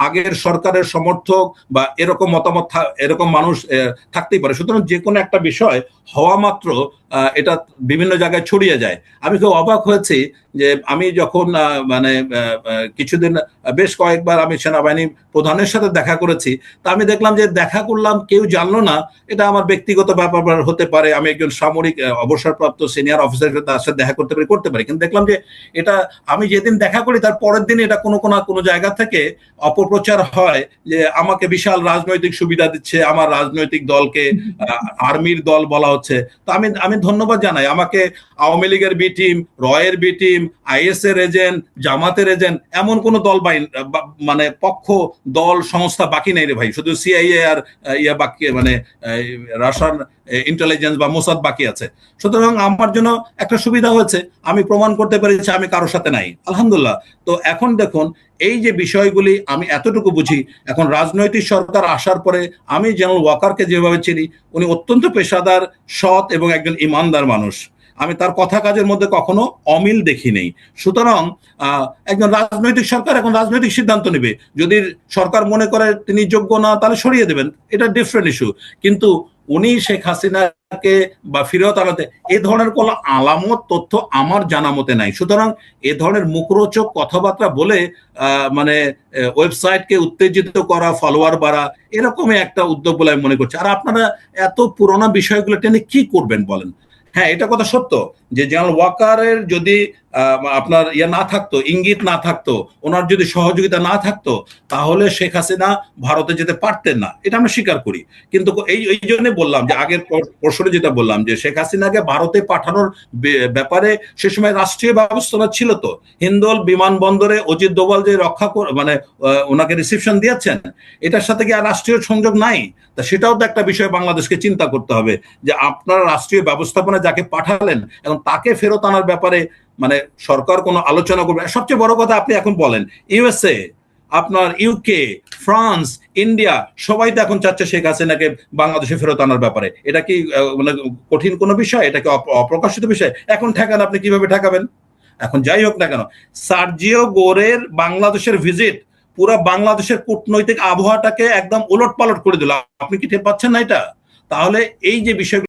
আগের সরকারের সমর্থক বা এরকম মতামত এরকম মানুষ থাকতেই পারে। সুতরাং যে কোনো একটা বিষয় হওয়া মাত্র এটা বিভিন্ন জায়গায় ছড়িয়ে যায়। আমি খুব অবাক হয়েছি যে আমি যখন মানে কিছুদিন বেশ কয়েকবার আমি সেনাবাহিনী প্রধানের সাথে দেখা করেছি, তা আমি দেখলাম যে দেখা করলাম কেউ জানলো না, এটা আমার ব্যক্তিগত ব্যাপার হতে পারে, আমি একজন সামরিক অবসরপ্রাপ্ত সিনিয়র অফিসার তার সাথে দেখা করতে পারি, কিন্তু দেখলাম যে এটা আমি যেদিন দেখা করি তার পরের দিন এটা কোনো জায়গা থেকে অপপ্রচার হয় যে আমাকে বিশাল রাজনৈতিক সুবিধা দিচ্ছে, আমার রাজনৈতিক দলকে আর্মির দল বলা হচ্ছে। তো আমি ধন্যবাদ জানাই, আমাকে আওয়ামী লীগের বি টিম, রয়ের বি টিম, আইএস এর এজেন্ট, জামাতের এজেন্ট, এমন কোন দল মানে পক্ষ, দল, সংস্থা বাকি নেই রে ভাই। শুধু সিআইএ আর বাকি, মানে রাশিয়ান ইন্টেলিজেন্স বা মোসাদ বাকি আছে। সুতরাং আমার জন্য একটা সুবিধা হয়েছে, আমি প্রমাণ করতে পেরেছি আমি কারোর সাথে নাই, আলহামদুলিল্লাহ। তো এখন দেখুন এই যে বিষয়গুলি আমি এতটুকু বুঝি, এখন রাজনৈতিক সরকার আসার পরে আমি জেনারেল ওয়াকারকে যেভাবে চিনি, উনি অত্যন্ত পেশাদার, সৎ এবং একজন ইমানদার মানুষ। আমি তার কথা কাজের মধ্যে কখনো অমিল দেখি নেই। সুতরাং একজন রাজনৈতিক সরকার এখন রাজনৈতিক সিদ্ধান্ত নেবে, যদি সরকার মনে করে তিনি যোগ্য না তাহলে সরিয়ে দেবেন, এটা ডিফারেন্ট ইস্যু। কিন্তু উনি শেখ হাসিনাকে বা ফিরত আনাতে এই ধরনের কোন আলামত তথ্য আমার জানা মতে নাই। সুতরাং এ ধরনের মুখরোচক কথাবার্তা বলে মানে ওয়েবসাইটকে উত্তেজিত করা, ফলোয়ার বাড়া, এরকমই একটা উদ্যোগ বলে আমি মনে করছি। আর আপনারা এত পুরোনো বিষয়গুলো টেনে কি করবেন বলেন? হ্যাঁ, এটা কথা সত্য যে জেনারেল ওয়াকারের যদি আপনার না থাকতো, ইঙ্গিত না থাকতো, ওনার যদি সহযোগিতা না থাকতো, তাহলে শেখ হাসিনা ভারতে যেতে পারতেন না, এটা আমরা স্বীকার করি। কিন্তু এই জন্য বললাম যে আগের প্রশ্নে যেটা বললাম যে শেখ হাসিনাকে ভারতে পাঠানোর ব্যাপারে সে সময় রাষ্ট্রীয় ব্যবস্থা ছিল। তো হিন্দল বিমানবন্দরে অজিত দোভাল যে মানে ওনাকে রিসিপশন দিয়েছেন, এটার সাথে কি আর রাষ্ট্রীয় সংযোগ নাই? তা সেটাও তো একটা বিষয় বাংলাদেশকে চিন্তা করতে হবে যে আপনারা রাষ্ট্রীয় ব্যবস্থাপনা যাকে পাঠালেন এখন তাকে ফেরত আনার ব্যাপারে মানে সরকার কোনো আলোচনা করবে। সবচেয়ে বড় কথা আপনি এখন বলেন, ইউএসএ, আপনার ইউকে, ফ্রান্স, ইন্ডিয়া সবাই তো এখন চাচ্ছে শেখ হাসিনাকে বাংলাদেশে ফেরত আনার ব্যাপারে। এটা কি মানে কঠিন কোনো বিষয়? এটা কি অপ্রকাশিত বিষয়? এখন ঠেকান, আপনি কিভাবে ঠেকাবেন? এখন যাই হোক না কেন, সার্জিও গোরের বাংলাদেশের ভিজিট পুরো বাংলাদেশের কূটনৈতিক আবহাওয়াটাকে একদম উলটপালট করে দিল। আপনি কি টের পাচ্ছেন না এটা? তাহলে এই যে বিষয়